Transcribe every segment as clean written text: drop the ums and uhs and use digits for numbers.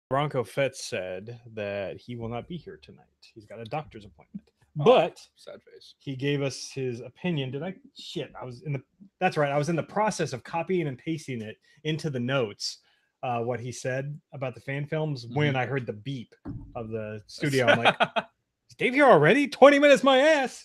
Bronco Fett said that he will not be here tonight. He's got a doctor's appointment. Oh, But sad face. he gave us his opinion. Did I? Shit, I was in the. That's right. I was in the process of copying and pasting it into the notes. What he said about the fan films when I heard the beep of the studio. I'm like, is Dave here already? 20 minutes, my ass.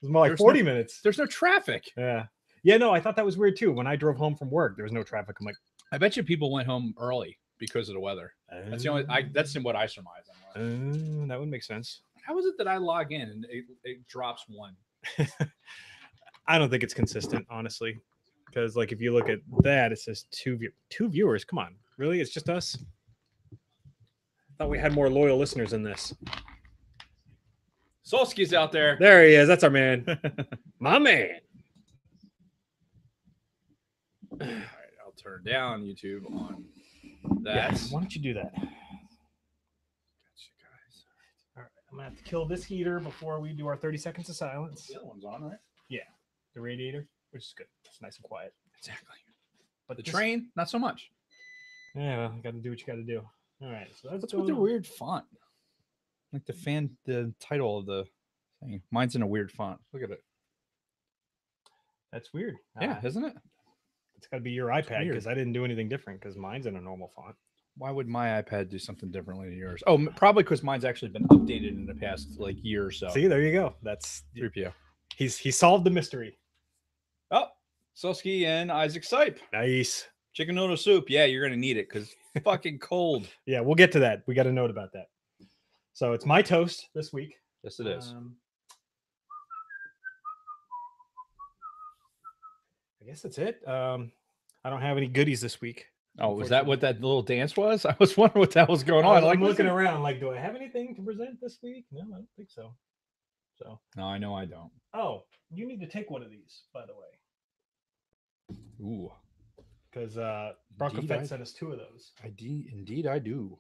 It was more like There's 40 minutes. There's no traffic. Yeah. Yeah, no, I thought that was weird too. When I drove home from work, there was no traffic. I'm like, I bet you people went home early because of the weather. That's the only. That's what I surmise. That would make sense. How is it that I log in and it drops one? I don't think it's consistent, honestly, because like if you look at that, it says two viewers. Come on, really? It's just us. I thought we had more loyal listeners than this. Solski's out there. There he is. That's our man, my man. All right, I'll turn down YouTube on that. Yes. Why don't you do that? All right, I'm gonna have to kill this heater before we do our 30 seconds of silence. The other one's on, right? Yeah, the radiator, which is good. It's nice and quiet. Exactly. But the train, not so much. Yeah, well, got to do what you got to do. All right, so what's with the weird font? Like the title of the thing. Mine's in a weird font. Look at it. That's weird. Yeah, isn't it? It's got to be your iPad because I didn't do anything different because mine's in a normal font. Why would my iPad do something differently than yours? Oh, probably because mine's actually been updated in the past like year or so. See, there you go. That's 3PO. He solved the mystery. Oh, Solski and Isaac Sipe. Nice. Chicken noodle soup. Yeah, you're gonna need it because it's fucking cold. Yeah, we'll get to that. We got a note about that. So it's my toast this week. Yes, it is. I guess that's it. I don't have any goodies this week. Oh, was that what that little dance was? I was wondering what that was going on. I'm looking around like, do I have anything to present this week? No, I don't think so. No, I know I don't. Oh, you need to take one of these, by the way. Ooh. Because Bronco Fett sent us 2 of those. Indeed, I do.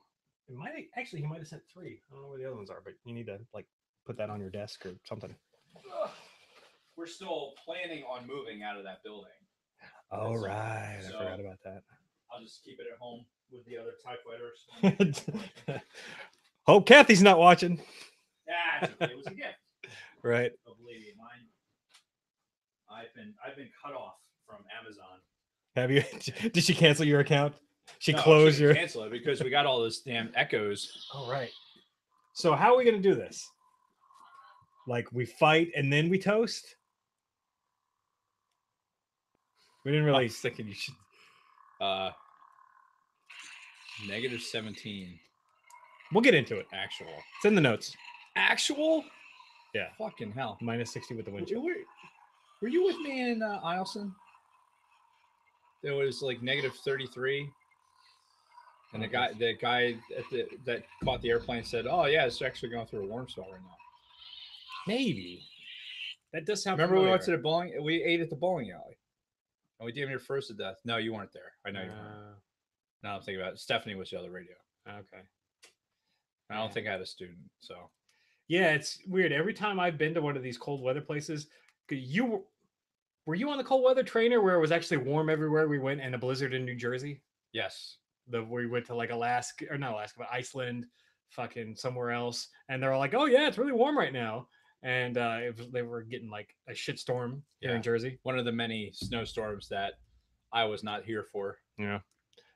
He might have sent 3. I don't know where the other ones are, but you need to like put that on your desk or something. We're still planning on moving out of that building. Oh, right. I forgot about that. I'll just keep it at home with the other TIE fighters. Hope Kathy's not watching. Yeah, it was a gift. Right. A lady of mine. I've been cut off from Amazon. Have you? Did she cancel your account? She closed your. Cancel it because we got all those damn echoes. Oh, right. So how are we gonna do this? Like we fight and then we toast? We didn't really. I was thinking you should. -17. We'll get into it. Actual. It's in the notes. Actual? Yeah. Fucking hell. -60 with the wind chill. Were you with me in Eielson? There was like -33. And the guy that caught the airplane said, "Oh yeah, it's actually going through a warm spell right now." Maybe. That does sound. Remember, we went to the bowling. We ate at the bowling alley, and we damn near froze to death. No, you weren't there. I know you weren't. Now I'm thinking about it. Stephanie was the other radio. Okay. I don't think I had a student. So. Yeah, it's weird. Every time I've been to one of these cold weather places, were you on the cold weather trainer where it was actually warm everywhere we went and a blizzard in New Jersey? Yes. We went to like Alaska, or not Alaska, but Iceland, fucking somewhere else, and they're all like, "Oh yeah, it's really warm right now," and they were getting like a shitstorm here in Jersey. One of the many snowstorms that I was not here for. Yeah.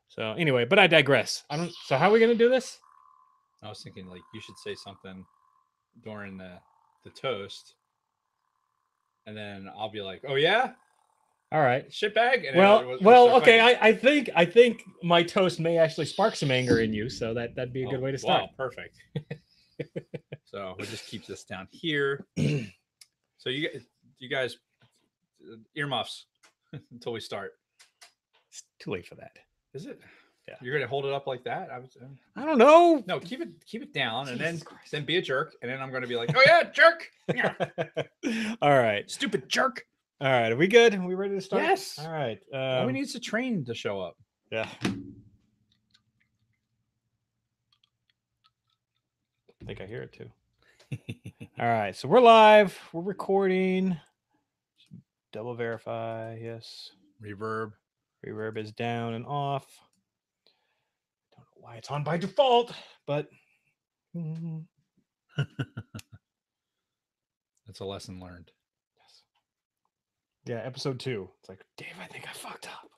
So anyway, but I digress. So how are we gonna do this? I was thinking like you should say something during the toast, and then I'll be like, "Oh yeah." All right, shitbag. Well, okay. I think my toast may actually spark some anger in you, so that'd be a good way to start. Wow, perfect. So we'll just keep this down here. So you guys, earmuffs until we start. It's too late for that. Is it? Yeah. You're gonna hold it up like that? I don't know. No, keep it down, and then be a jerk, and then I'm gonna be like, "Oh yeah, jerk." Yeah. All right, stupid jerk. All right, are we good? Are we ready to start? Yes. All right. All we need is a train to show up. Yeah. I think I hear it too. All right, so we're live. We're recording. Double verify. Yes. Reverb is down and off. Don't know why it's on by default, but That's a lesson learned. yeah, episode 2. It's like, Dave, I think I fucked up.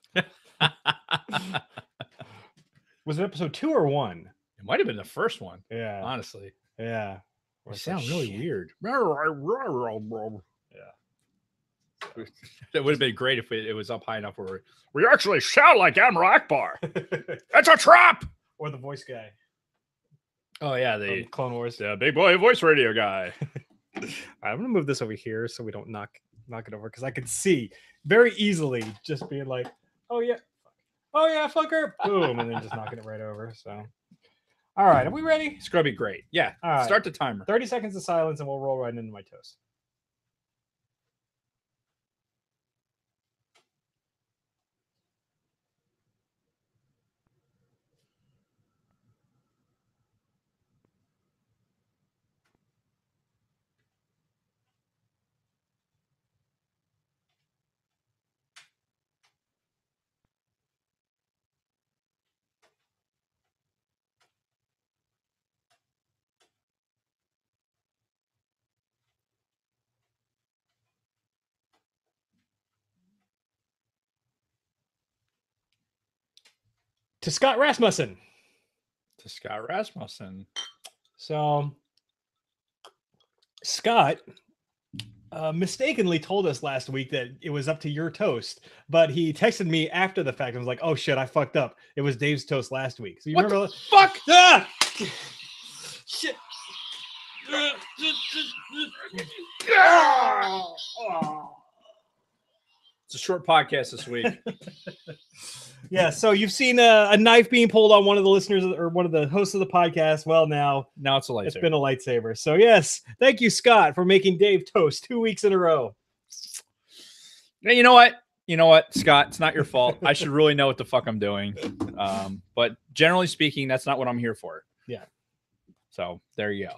Was it episode 2 or 1? It might have been the first one. Yeah. Honestly. Yeah. You sound really weird. Yeah. It would have been great if it was up high enough where we actually sound like Admiral Akbar. That's a trap. Or the voice guy. Oh yeah, the Clone Wars. The big boy voice radio guy. All right, I'm gonna move this over here so we don't knock it over, because I could see very easily just being like, oh yeah, fucker, boom, and then just knocking it right over. So, all right, are we ready? It's gonna be great. Yeah. All right. Start the timer. 30 seconds of silence, and we'll roll right into my toast. To Scott Rasmussen. So, Scott mistakenly told us last week that it was up to your toast, but he texted me after the fact and was like, "Oh shit, I fucked up. It was Dave's toast last week." So you remember? The fuck? Ah! Shit. It's a short podcast this week. Yeah, so you've seen a knife being pulled on one of the listeners or one of the hosts of the podcast. Well, now it's a lightsaber. It's been a lightsaber. So yes, thank you, Scott, for making Dave toast 2 weeks in a row. You know what, Scott? It's not your fault. I should really know what the fuck I'm doing. But generally speaking, that's not what I'm here for. Yeah. So there you go.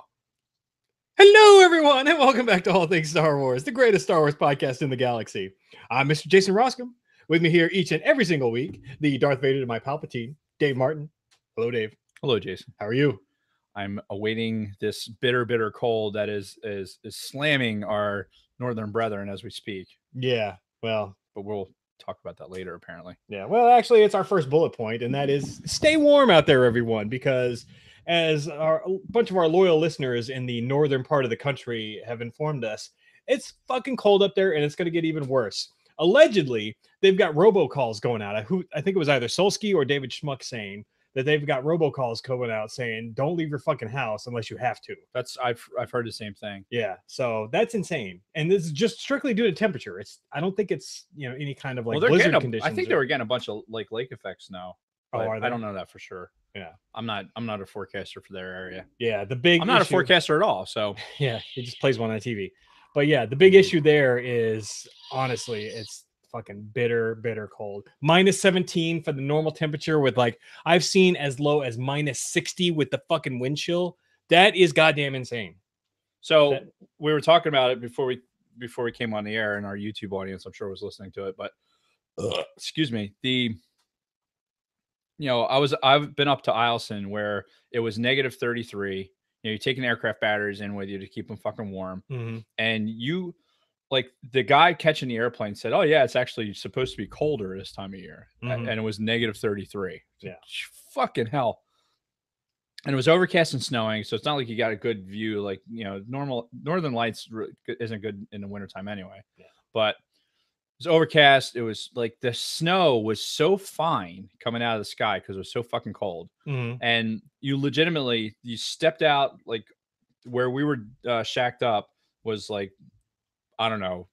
Hello, everyone, and welcome back to All Things Star Wars, the greatest Star Wars podcast in the galaxy. I'm Mr. Jason Roscom. With me here each and every single week, the Darth Vader to my Palpatine, Dave Martin. Hello, Dave. Hello, Jason. How are you? I'm awaiting this bitter cold that is slamming our northern brethren as we speak. Yeah, well, but we'll talk about that later, apparently. Yeah, well, actually, it's our first bullet point, and that is stay warm out there, everyone, because as a bunch of our loyal listeners in the northern part of the country have informed us, it's fucking cold up there, and it's going to get even worse. Allegedly, they've got robocalls going out. I think it was either Solsky or David Schmuck saying that they've got robocalls going out saying, don't leave your fucking house unless you have to. I've heard the same thing. Yeah. So that's insane. And this is just strictly due to temperature. I don't think it's, any kind of like blizzard conditions. I think they were getting a bunch of like lake effects now. Oh, I don't know that for sure. Yeah. I'm not a forecaster for their area. Yeah. I'm not a forecaster at all. So yeah, he just plays one on TV. But yeah, the big issue there is honestly, it's fucking bitter cold. -17 for the normal temperature, with like I've seen as low as -60 with the fucking wind chill. That is goddamn insane. So we were talking about it before we came on the air, and our YouTube audience, I'm sure, was listening to it. But excuse me, I've been up to Eielson where it was -33. You're taking aircraft batteries in with you to keep them fucking warm. Mm-hmm. And like the guy catching the airplane said, "Oh yeah, it's actually supposed to be colder this time of year," and it was -33. Yeah, fucking hell. And it was overcast and snowing, so it's not like you got a good view. Like normal Northern Lights isn't good in the wintertime anyway. Yeah. But it was overcast. It was like the snow was so fine coming out of the sky because it was so fucking cold. Mm-hmm. And you stepped out, like where we were shacked up was like, I don't know,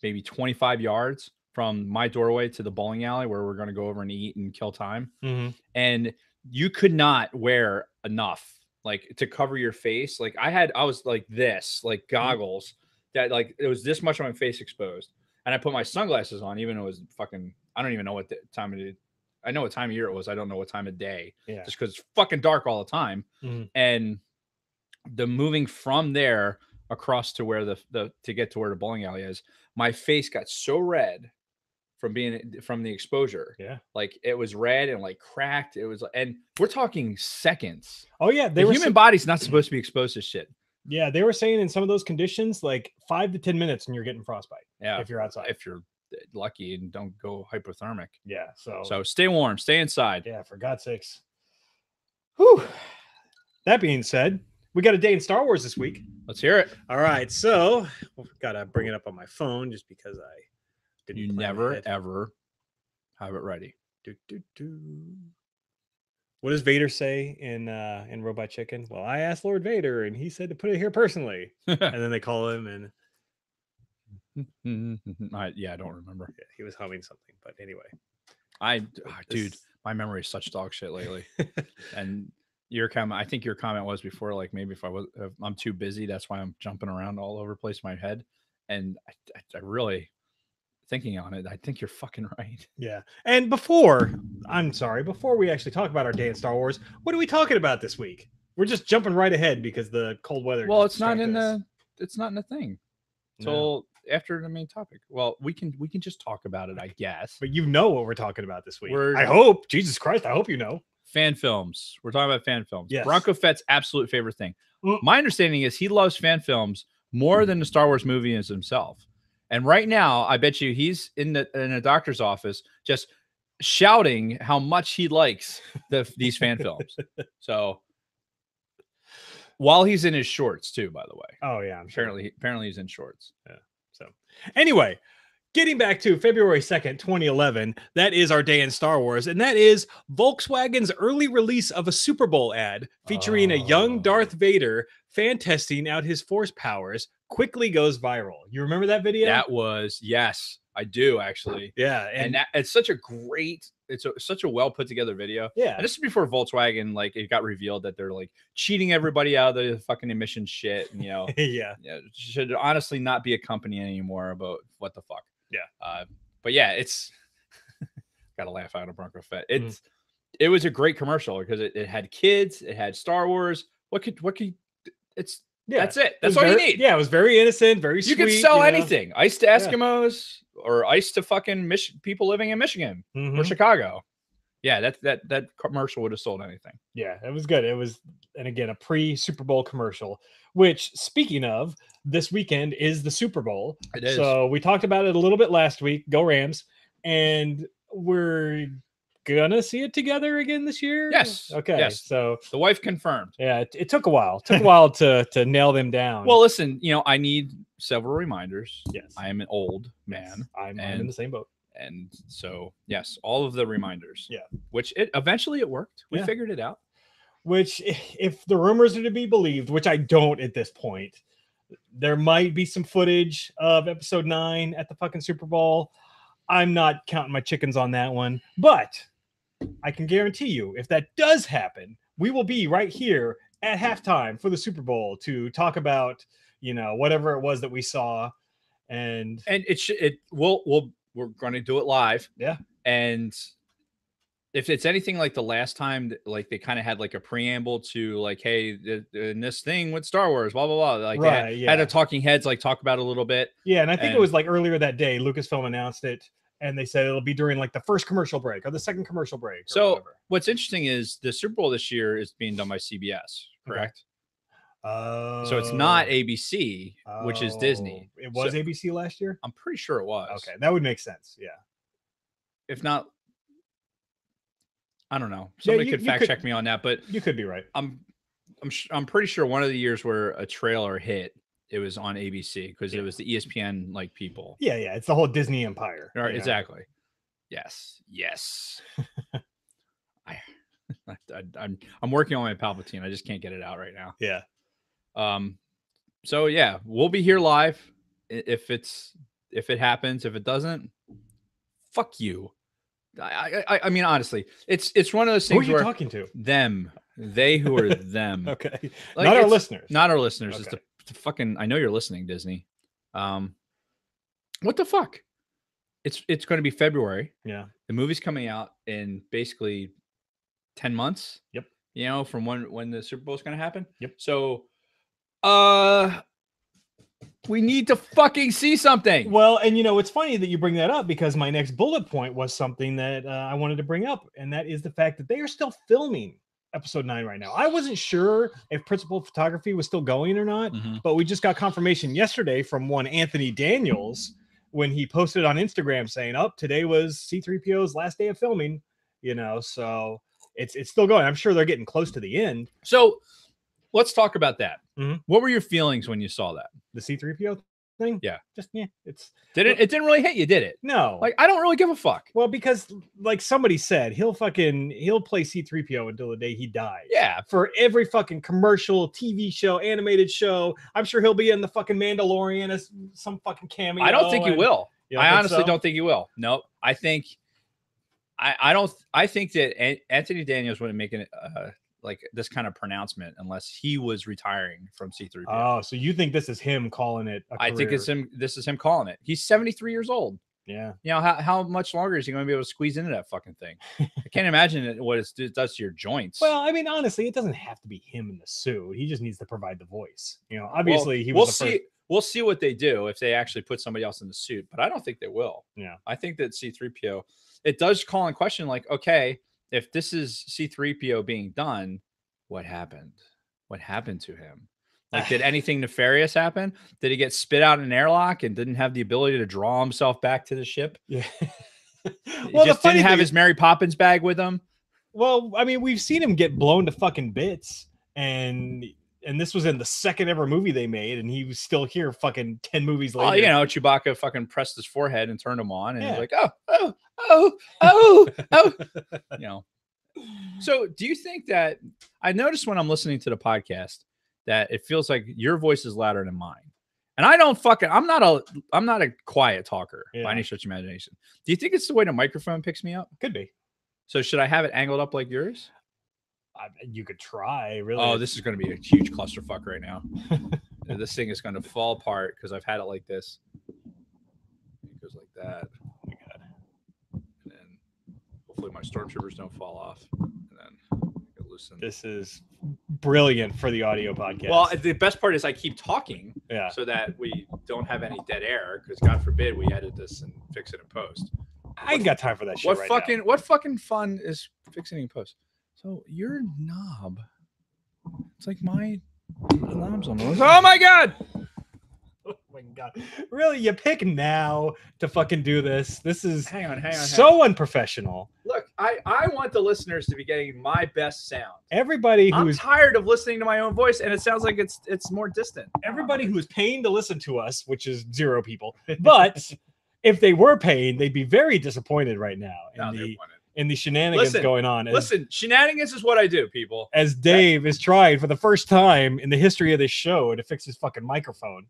maybe 25 yards from my doorway to the bowling alley where we're going to go over and eat and kill time. Mm-hmm. And you could not wear enough like to cover your face. Like I was like this, like goggles that like it was this much of my face exposed. And I put my sunglasses on, even though it was fucking, I don't even know what time it is. I know what time of year it was. I don't know what time of day. Yeah. Just because it's fucking dark all the time. Mm-hmm. And the moving from there across to where to get to where the bowling alley is, my face got so red from the exposure. Yeah. Like it was red and like cracked. It was, and we're talking seconds. Oh yeah, The human body's not supposed to be exposed to shit. Yeah, they were saying in some of those conditions, like 5 to 10 minutes, and you're getting frostbite. Yeah, if you're outside, if you're lucky and don't go hypothermic. Yeah, so stay warm, stay inside. Yeah, for God's sakes. Whew. That being said, we got a day in Star Wars this week. Let's hear it. All right, so gotta bring it up on my phone just because I didn't. You never ever have it ready. What does Vader say in Robot Chicken? Well, I asked Lord Vader, and he said to put it here personally. And then they call him, and I don't remember. Yeah, he was humming something, but anyway. Dude, my memory is such dog shit lately. And your comment, I think your comment was before, like maybe if I'm too busy, that's why I'm jumping around all over the place in my head. And I really, thinking on it, I think you're fucking right. Yeah. And before we actually talk about our day in Star Wars, what are we talking about this week? We're just jumping right ahead because the cold weather. Well, it's not in the thing. So after the main topic. Well, we can just talk about it, I guess. But you know what we're talking about this week. I hope. Jesus Christ, I hope you know. Fan films. We're talking about fan films. Yes. Bronco Fett's absolute favorite thing. My understanding is he loves fan films more than the Star Wars movie is himself. And right now, I bet you he's in a doctor's office just shouting how much he likes these fan films. So while he's in his shorts too, by the way. Oh yeah, I'm sure. Apparently he's in shorts. Yeah. So anyway, getting back to February 2nd, 2011, that is our day in Star Wars, and that is Volkswagen's early release of a Super Bowl ad featuring a young Darth Vader fan testing out his force powers quickly goes viral. You remember that video? That was, yes, I do actually. Yeah. And it's such a great, such a well put together video. Yeah. And this is before Volkswagen, like it got revealed that they're like cheating everybody out of the fucking emission shit. And, yeah, should honestly not be a company anymore about what the fuck. Yeah. But yeah, it's gotta laugh out of Bronco Fett. It was a great commercial because it had kids, it had Star Wars. That's it. That's all you need. Yeah, it was very innocent, very sweet. You can sell anything. Ice to Eskimos or ice to fucking people living in Michigan or Chicago. Yeah, that commercial would have sold anything. Yeah, it was good. It was, and again, a pre-Super Bowl commercial, which, speaking of, this weekend is the Super Bowl. It is. So we talked about it a little bit last week. Go Rams. And we're gonna see it together again this year. Yes. Okay. Yes. So the wife confirmed. Yeah, it took a while. It took a while to nail them down. Well, listen, I need several reminders. Yes. I am an old man. I'm in the same boat. And so, yes, all of the reminders. Yeah. Which eventually it worked. We figured it out. Which, if the rumors are to be believed, which I don't at this point, there might be some footage of episode 9 at the fucking Super Bowl. I'm not counting my chickens on that one, but I can guarantee you, if that does happen, we will be right here at halftime for the Super Bowl to talk about, whatever it was that we saw. And we're going to do it live. Yeah. And if it's anything like the last time, like they kind of had like a preamble to like, hey, in this thing with Star Wars, blah, blah, blah. Like had a talking heads, like talk about it a little bit. Yeah. And I think it was like earlier that day, Lucasfilm announced it. And they said it'll be during like the first commercial break or the second commercial break. So what's interesting is the Super Bowl this year is being done by CBS, correct? Okay. So it's not ABC, which is Disney. It was ABC last year? I'm pretty sure it was. Okay, that would make sense. Yeah. If not, I don't know. Somebody could fact check me on that, but you could be right. I'm pretty sure one of the years where a trailer hit, it was on ABC because it was the ESPN like people. Yeah, it's the whole Disney empire. Right, exactly. Yes. I'm working on my Palpatine. I just can't get it out right now. Yeah. So yeah, we'll be here live if it happens. If it doesn't, fuck you. I mean, honestly, it's one of those things. Who are you talking to? Them. They who are them. Okay. Like, not our listeners. Not our listeners. Okay. It's the fucking. I know you're listening, Disney. What the fuck? It's going to be February. Yeah. The movie's coming out in basically 10 months. Yep. From when the Super Bowl is going to happen. Yep. So, We need to fucking see something. Well, and it's funny that you bring that up because my next bullet point was something that I wanted to bring up, and that is the fact that they are still filming episode 9 right now. I wasn't sure if principal photography was still going or not, but we just got confirmation yesterday from one Anthony Daniels when he posted on Instagram saying, today was C-3PO's last day of filming, so it's still going. I'm sure they're getting close to the end. So let's talk about that. What were your feelings when you saw that? The C-3PO thing? Yeah. Just, it didn't really hit you, did it? No. Like, I don't really give a fuck. Well, because like somebody said, he'll play C-3PO until the day he dies. Yeah. For every fucking commercial, TV show, animated show. I'm sure he'll be in the fucking Mandalorian as some fucking cameo. I don't think he will. I honestly so? don't think he will. No, I think I think that Anthony Daniels wouldn't make it like this kind of pronouncement unless he was retiring from C-3PO. Oh, so you think this is him calling it a career? I think it's him. This is him calling it. He's 73 years old. Yeah. How much longer is he going to be able to squeeze into that fucking thing? I can't imagine what it does to your joints. Well, I mean, honestly, it doesn't have to be him in the suit. He just needs to provide the voice. Obviously, we'll see. We'll see what they do if they actually put somebody else in the suit, but I don't think they will. Yeah. I think that C-3PO, it does call in question, like, okay, if this is C-3PO being done, what happened? What happened to him? Like, did anything nefarious happen? Did he get spit out in an airlock and didn't have the ability to draw himself back to the ship? Yeah. Well, he just didn't have his Mary Poppins bag with him. Well, I mean, we've seen him get blown to fucking bits, and this was in the second ever movie they made, and he was still here fucking 10 movies later. Oh, Chewbacca fucking pressed his forehead and turned him on, and he's like, So do you think that I noticed when I'm listening to the podcast that it feels like your voice is louder than mine? And I'm not a quiet talker by any stretch of imagination. Do you think it's the way the microphone picks me up? Could be. So should I have it angled up like yours? You could try, really. Oh, this is going to be a huge clusterfuck right now. This thing is going to fall apart because I've had it like this. It goes like that. Oh my God. And then hopefully my stormtroopers don't fall off. And then get loosened. This is brilliant for the audio podcast. Well, the best part is I keep talking so that we don't have any dead air because God forbid we edit this and fix it in post. I ain't got time for that shit What fucking fun is fixing in post? So your knob, it's like my knob's on the Oh my God! Oh my God! Really, you pick now to fucking do this? This is hang on. So unprofessional. Look, I want the listeners to be getting my best sound. Everybody I'm tired of listening to my own voice, and it sounds like it's more distant. Everybody who is paying to listen to us, which is 0 people, but if they were paying, they'd be very disappointed right now in the shenanigans going on. Listen, shenanigans is what I do, people. As Dave is trying for the first time in the history of this show to fix his fucking microphone.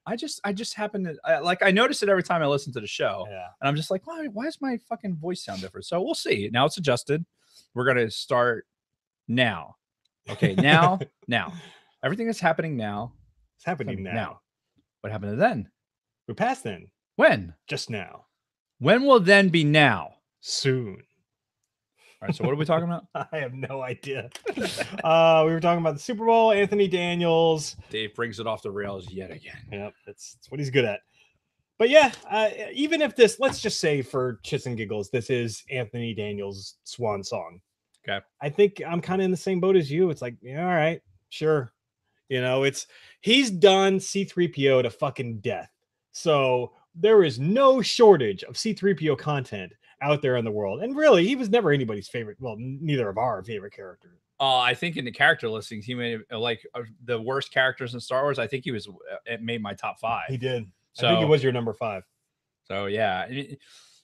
I just happen to I notice it every time I listen to the show, and I'm just like, why does my fucking voice sound different? So we'll see. Now it's adjusted. We're gonna start now. Okay, now everything that's happening now. It's happening now. What happened to then? We're past then. When? Just now. When will then be now? Soon. All right, so what are we talking about? I have no idea. We were talking about the Super Bowl, Anthony Daniels. Dave brings it off the rails yet again. Yep, that's what he's good at. But yeah, even if this, let's just say for shits and giggles, this is Anthony Daniels' swan song. Okay. I think I'm kind of in the same boat as you. It's like, all right, sure. He's done C-3PO to fucking death. So there is no shortage of C-3PO content out there in the world. And really, he was never anybody's favorite. Well, neither of our favorite characters. I think in the character listings, he made the worst characters in Star Wars. I think it made my top 5. He did. So, I think he was your number 5. So yeah.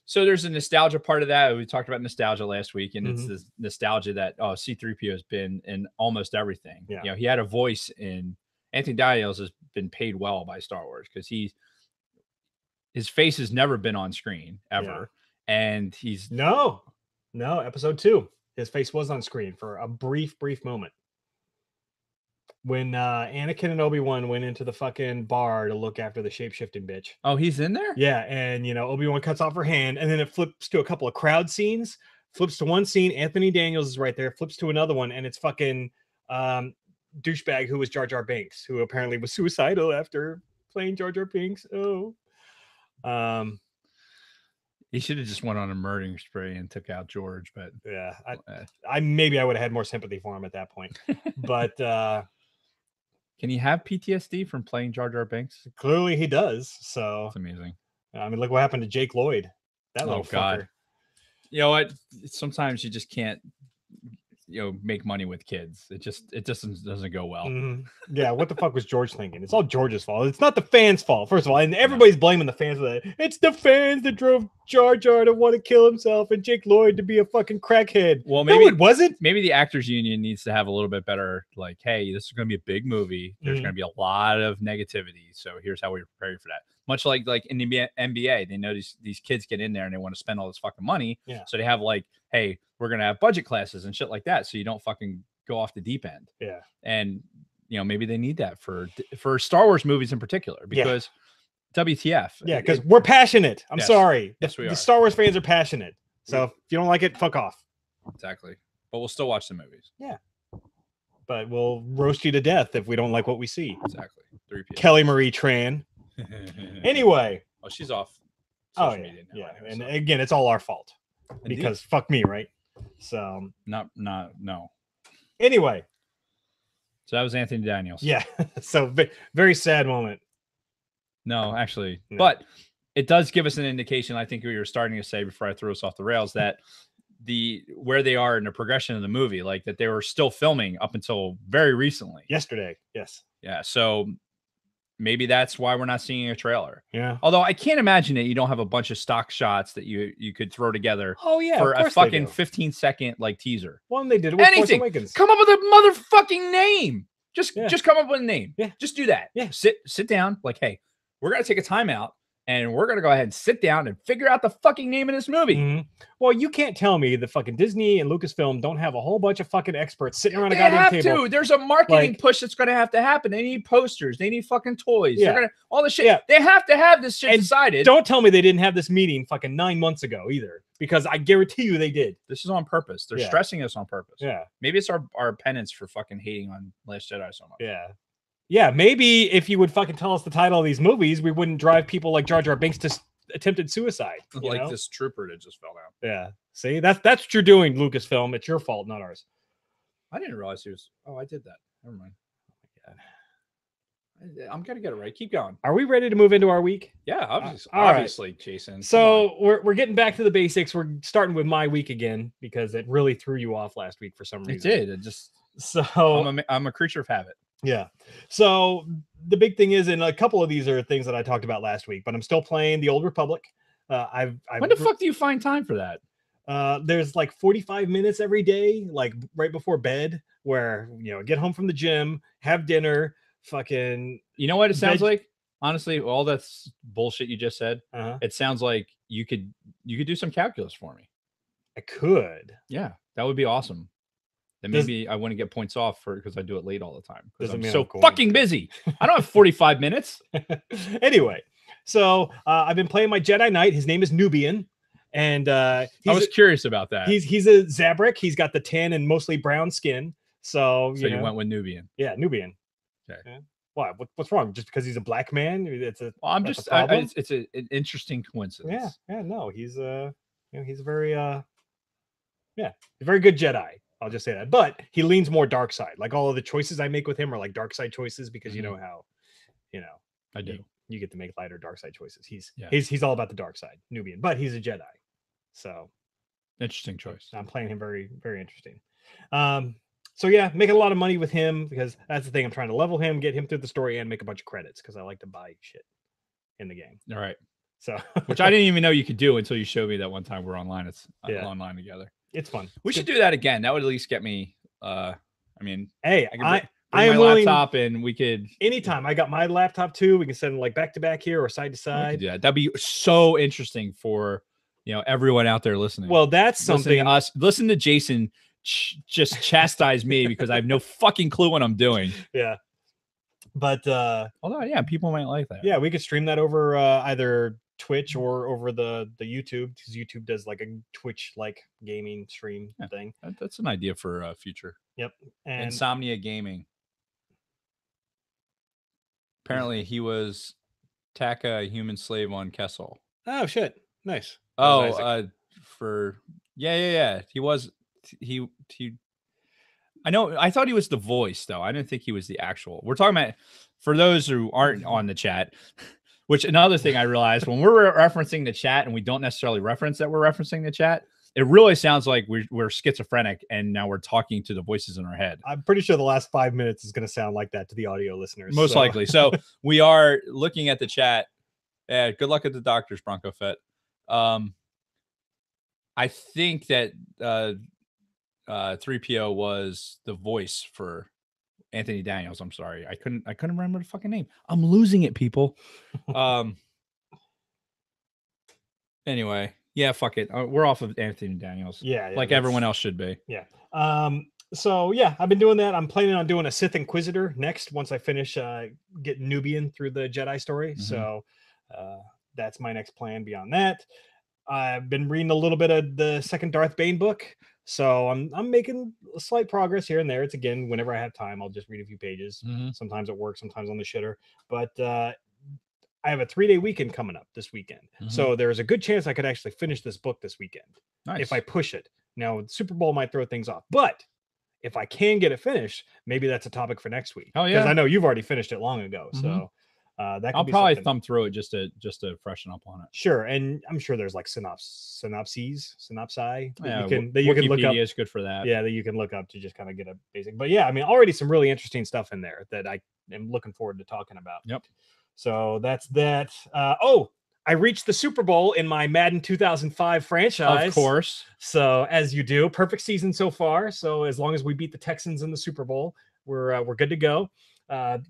So there's a nostalgia part of that. We talked about nostalgia last week, and it's this nostalgia that C-3PO has been in almost everything. Yeah. He had a voice in Anthony Daniels has been paid well by Star Wars because his face has never been on screen ever. Yeah. And he's no, episode 2. His face was on screen for a brief moment. When Anakin and Obi-Wan went into the fucking bar to look after the shape-shifting bitch. Oh, he's in there? Yeah, and Obi-Wan cuts off her hand, and then it flips to a couple of crowd scenes, flips to one scene, Anthony Daniels is right there, flips to another one, and it's fucking douchebag who was Jar Jar Binks, who apparently was suicidal after playing Jar Jar Binks. Oh, He should have just went on a murdering spree and took out George. But yeah, I maybe I would have had more sympathy for him at that point. But can he have PTSD from playing Jar Jar Binks? clearly he does. So That's amazing. I mean, look what happened to Jake Lloyd. That little God. fucker. You know what? Sometimes you just can't, make money with kids. It just doesn't go well. Yeah, what the fuck was George thinking? It's all George's fault. It's not the fans' fault, first of all, and everybody's blaming the fans for that. It's the fans that drove Jar Jar to want to kill himself and Jake Lloyd to be a fucking crackhead. Well, maybe no, it wasn't. Maybe the actors union needs to have a little bit better, like, hey, this is going to be a big movie. There's going to be a lot of negativity, so here's how we prepare you for that. Much like in the NBA, they know these kids get in there and they want to spend all this fucking money. Yeah. So they have like, hey, we're going to have budget classes and shit like that, so you don't fucking go off the deep end. Yeah. And maybe they need that for Star Wars movies in particular, because WTF? Yeah, because we're passionate. I'm sorry. Yes, we are. The Star Wars fans are passionate. So if you don't like it, fuck off. Exactly. But we'll still watch the movies. Yeah. But we'll roast you to death if we don't like what we see. Exactly. 3 p.m. Kelly Marie Tran. Anyway. Oh, she's off social media now. Yeah. Anyway, and again, it's all our fault. Indeed. Because fuck me, right? So no. Anyway. So that was Anthony Daniels. Yeah. So very sad moment. No, actually. No. But it does give us an indication, I think you were starting to say before I threw us off the rails, that where they are in the progression of the movie, like that they were still filming up until very recently. Yesterday. Yes. Yeah. So maybe that's why we're not seeing a trailer. Yeah. Although I can't imagine that you don't have a bunch of stock shots that you could throw together. Oh yeah, for a fucking 15-second like teaser. Well, they did it with Force Awakens. Come up with a motherfucking name. Just come up with a name. Yeah. Just do that. Yeah. Sit down. Like, hey, we're gonna take a timeout and we're gonna go ahead and sit down and figure out the fucking name of this movie. Mm-hmm. Well, you can't tell me the fucking Disney and Lucasfilm don't have a whole bunch of fucking experts sitting around a goddamn table. There's a marketing push that's gonna have to happen. They need posters. They need fucking toys. Yeah. They're gonna all this shit. Yeah. They have to have this shit decided. Don't tell me they didn't have this meeting fucking 9 months ago either, because I guarantee you they did. This is on purpose. They're stressing us on purpose. Yeah. Maybe it's our penance for fucking hating on Last Jedi so much. Yeah. Yeah, maybe if you would fucking tell us the title of these movies, we wouldn't drive people like Jar Jar Binks to attempted suicide. Like this trooper that just fell down. Yeah. See, that's what you're doing, Lucasfilm. It's your fault, not ours. I didn't realize he was. Oh, I did that. Never mind. Oh my God. I'm gonna get it right. Keep going. Are we ready to move into our week? Yeah, obviously, right. Jason. So we're getting back to the basics. We're starting with my week again because it really threw you off last week for some reason. It did. It just. So I'm a creature of habit. Yeah. So the big thing is, and a couple of these are things that I talked about last week, but I'm still playing the Old Republic. When the fuck do you find time for that? There's like 45 minutes every day, like right before bed, where get home from the gym, have dinner, fucking. You know what it sounds like? Honestly, all that's bullshit you just said. It sounds like you could do some calculus for me. I could. Yeah, that would be awesome. Then maybe I wouldn't get points off because I do it late all the time. Because I'm so fucking busy. I don't have 45 minutes. Anyway, so I've been playing my Jedi Knight. His name is Nubian. And I was curious about that. He's a Zabrak. He's got the tan and mostly brown skin. So you went with Nubian. Yeah, Nubian. Okay. Yeah. Why? What's wrong? Just because he's a black man? It's a. Well, it's an interesting coincidence. Yeah. No, he's he's a very very good Jedi. I'll just say that. But he leans more dark side. Like all of the choices I make with him are like dark side choices because you know how, I do. You get to make lighter dark side choices. He's all about the dark side, Nubian, but he's a Jedi. So interesting choice. I'm playing him very, very interesting. So yeah, making a lot of money with him because that's the thing. I'm trying to level him, get him through the story, and make a bunch of credits because I like to buy shit in the game. All right. So which I didn't even know you could do until you showed me that one time we're online. It's online together. It's fun. We should do that again. That would at least get me. I mean, hey, I am my laptop and we could anytime. I got my laptop too. We can send like back to back here or side to side. Yeah, that'd be so interesting for everyone out there listening. Well, that's something. Listen to Jason just chastise me because I have no fucking clue what I'm doing. Yeah. But although people might like that. Yeah, we could stream that over either Twitch or over the YouTube because YouTube does like a Twitch like gaming stream thing. That's an idea for future. Yep. And Insomnia Gaming. Apparently he was attack a human slave on Kessel. Oh shit! Nice. That was Isaac. Yeah. He. I know. I thought he was the voice though. I didn't think he was the actual. We're talking about for those who aren't on the chat. Which another thing I realized when we're referencing the chat and we don't necessarily reference that we're referencing the chat, it really sounds like we're schizophrenic and now we're talking to the voices in our head. I'm pretty sure the last 5 minutes is going to sound like that to the audio listeners. Most likely. So we are looking at the chat. Yeah, good luck at the doctors, Bronco Fett. I think that 3PO was the voice for Anthony Daniels. I'm sorry. I couldn't remember the fucking name. I'm losing it, people. Anyway, yeah, fuck it. We're off of Anthony Daniels. Yeah, like everyone else should be. Yeah. So yeah, I've been doing that. I'm planning on doing a Sith Inquisitor next once I finish getting Nubian through the Jedi story. Mm-hmm. So that's my next plan beyond that. I've been reading a little bit of the second Darth Bane book. So I'm making a slight progress here and there. It's again, whenever I have time, I'll just read a few pages. Mm-hmm. Sometimes at work, sometimes on the shitter. But I have a 3-day weekend coming up this weekend. Mm-hmm. So there's a good chance I could actually finish this book this weekend. Nice. If I push it. Now, the Super Bowl might throw things off. But if I can get it finished, maybe that's a topic for next week. Oh, yeah. Because I know you've already finished it long ago. Mm-hmm. So that could I'll be probably something. thumb through it just to freshen up on it. Sure, and I'm sure there's like synopsi Yeah, that you can look up. Wikipedia is good for that. Yeah, that you can look up to just kind of get a basic. But yeah, I mean, already some really interesting stuff in there that I am looking forward to talking about. Yep. So that's that. I reached the Super Bowl in my Madden 2005 franchise. Of course. So as you do, perfect season so far. So as long as we beat the Texans in the Super Bowl, we're good to go.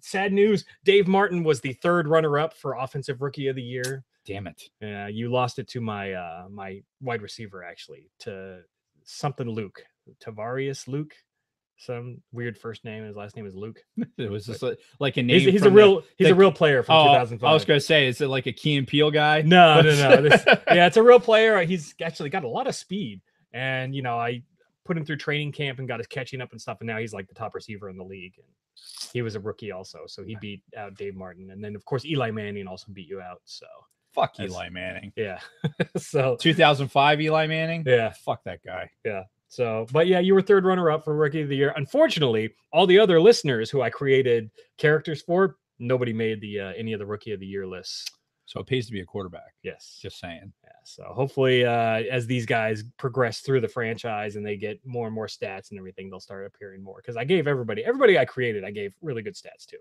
Sad news, Dave Martin was the third runner-up for Offensive Rookie of the Year. Damn it. You lost it to my my wide receiver, actually, to something Luke. Tavarius Luke. Some weird first name. His last name is Luke. It was just like a name. He's a real player from 2005. I was going to say, is it like a Key and Peele guy? No. Yeah, it's a real player. He's actually got a lot of speed. And, I put him through training camp and got his catching up and stuff. And now he's like the top receiver in the league. And he was a rookie also. So he beat out Dave Martin. And then, of course, Eli Manning also beat you out. So fuck Eli Manning. Yeah. So 2005 Eli Manning? Yeah. Fuck that guy. Yeah. So, but yeah, you were third runner up for Rookie of the Year. Unfortunately, all the other listeners who I created characters for, nobody made the any of the Rookie of the Year lists. So it pays to be a quarterback. Yes. Just saying. Yeah. So hopefully as these guys progress through the franchise and they get more and more stats and everything, they'll start appearing more. Because I gave everybody I created, I gave really good stats to.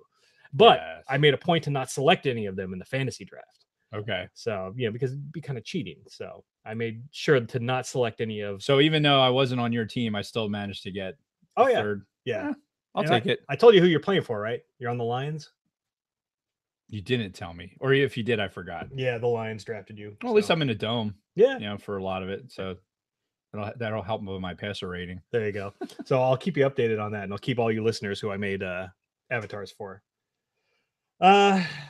But yes. I made a point to not select any of them in the fantasy draft. Okay. So, because it'd be kind of cheating. So I made sure to not select any of. So even though I wasn't on your team, I still managed to get third. Yeah. I'll take it. I told you who you're playing for, right? You're on the Lions. You didn't tell me. Or if you did, I forgot. Yeah, the Lions drafted you. Well, at least I'm in a dome. Yeah. For a lot of it. So that'll help with my passer rating. There you go. So I'll keep you updated on that, and I'll keep all you listeners who I made avatars for.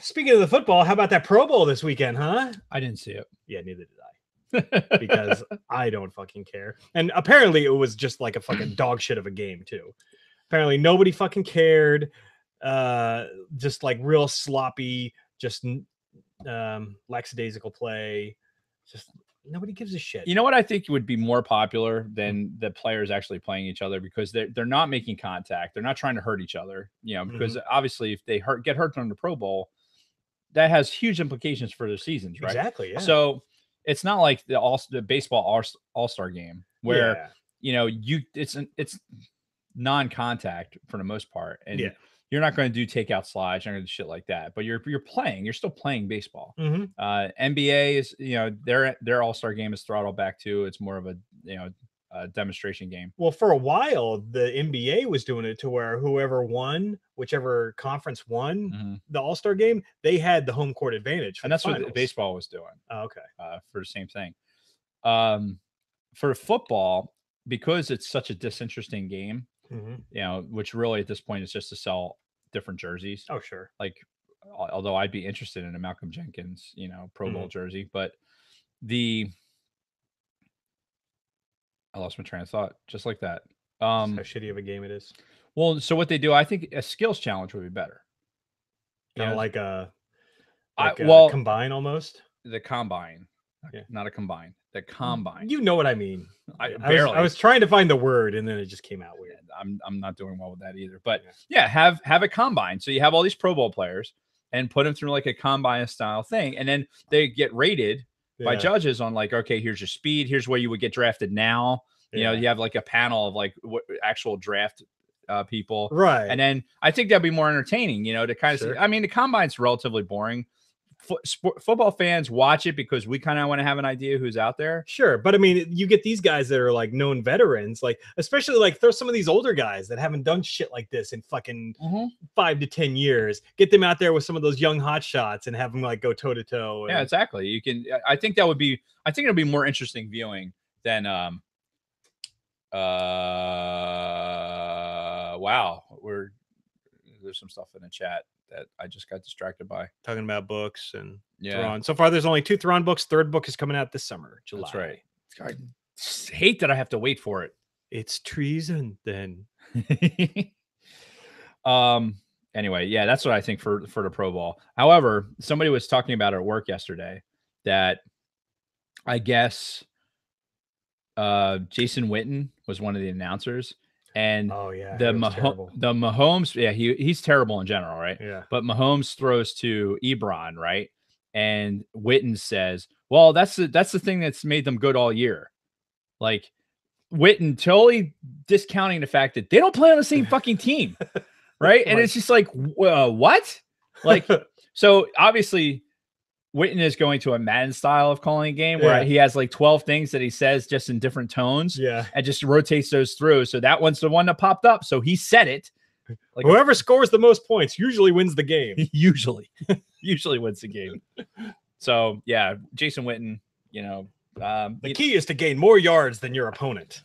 Speaking of the football, how about that Pro Bowl this weekend, huh? I didn't see it. Yeah, neither did I. Because I don't fucking care. And apparently it was just like a fucking dog shit of a game too. Apparently nobody fucking cared. Just like real sloppy, just lackadaisical play. Just nobody gives a shit. You know what I think would be more popular than the players actually playing each other, because they're not making contact. They're not trying to hurt each other, because obviously if they get hurt during the Pro Bowl, that has huge implications for their seasons, right? Exactly. Yeah. So it's not like the baseball all-star game where, it's non-contact for the most part. And you're not going to do takeout slides, you're not going to do shit like that, but you're still playing baseball. Mm-hmm. NBA is, their all-star game is throttled back too. It's more of a demonstration game. Well, for a while, the NBA was doing it to where whoever won, whichever conference won the all-star game, they had the home court advantage. And that's what baseball was doing. Oh, okay. For the same thing. For football, because it's such a disinteresting game, which really at this point is just to sell different jerseys. Oh, sure. Like, although I'd be interested in a Malcolm Jenkins, Pro Bowl jersey, but I lost my train of thought just like that. How shitty of a game it is. Well, so what they do, I think a skills challenge would be better. Kind of like Like well, combine almost. the combine, Yeah. not a combine. The combine. You know what I mean. Barely. I was trying to find the word, and then it just came out weird. I'm not doing well with that either. But yeah, have a combine. So you have all these Pro Bowl players and put them through like a combine style thing, and then they get rated by judges on like, okay, here's your speed, here's where you would get drafted now. You know, you have like a panel of like what actual draft people, right? And then I think that'd be more entertaining, you know, to kind of see. I mean, the combine's relatively boring. Football fans watch it because we kind of want to have an idea who's out there. Sure, but I mean, you get these guys that are like known veterans, like especially like there's some of these older guys that haven't done shit like this in fucking 5 to 10 years. Get them out there with some of those young hot shots and have them like go toe to toe. Yeah, exactly. You can. I think that would be. I think it'll be more interesting viewing than wow, there's some stuff in the chat that I just got distracted by. Talking about books and Thrawn. So far, there's only 2 Thrawn books. Third book is coming out this summer, July. That's right. I hate that I have to wait for it. It's treason then. Anyway, yeah, that's what I think for the Pro Bowl. However, somebody was talking about it at work yesterday that I guess Jason Witten was one of the announcers. And the Mahomes, he's terrible in general, right? Yeah. But Mahomes throws to Ebron, right? And Witten says, "Well, that's the thing that's made them good all year." Like Witten totally discounting the fact that they don't play on the same fucking team, right? And it's just like, what? Like, so obviously Witten is going to a Madden style of calling a game where he has like 12 things that he says just in different tones and just rotates those through. So that one's the one that popped up. So he said it. Like whoever scores the most points usually wins the game. usually wins the game. So yeah, Jason Witten, you know, the key is to gain more yards than your opponent.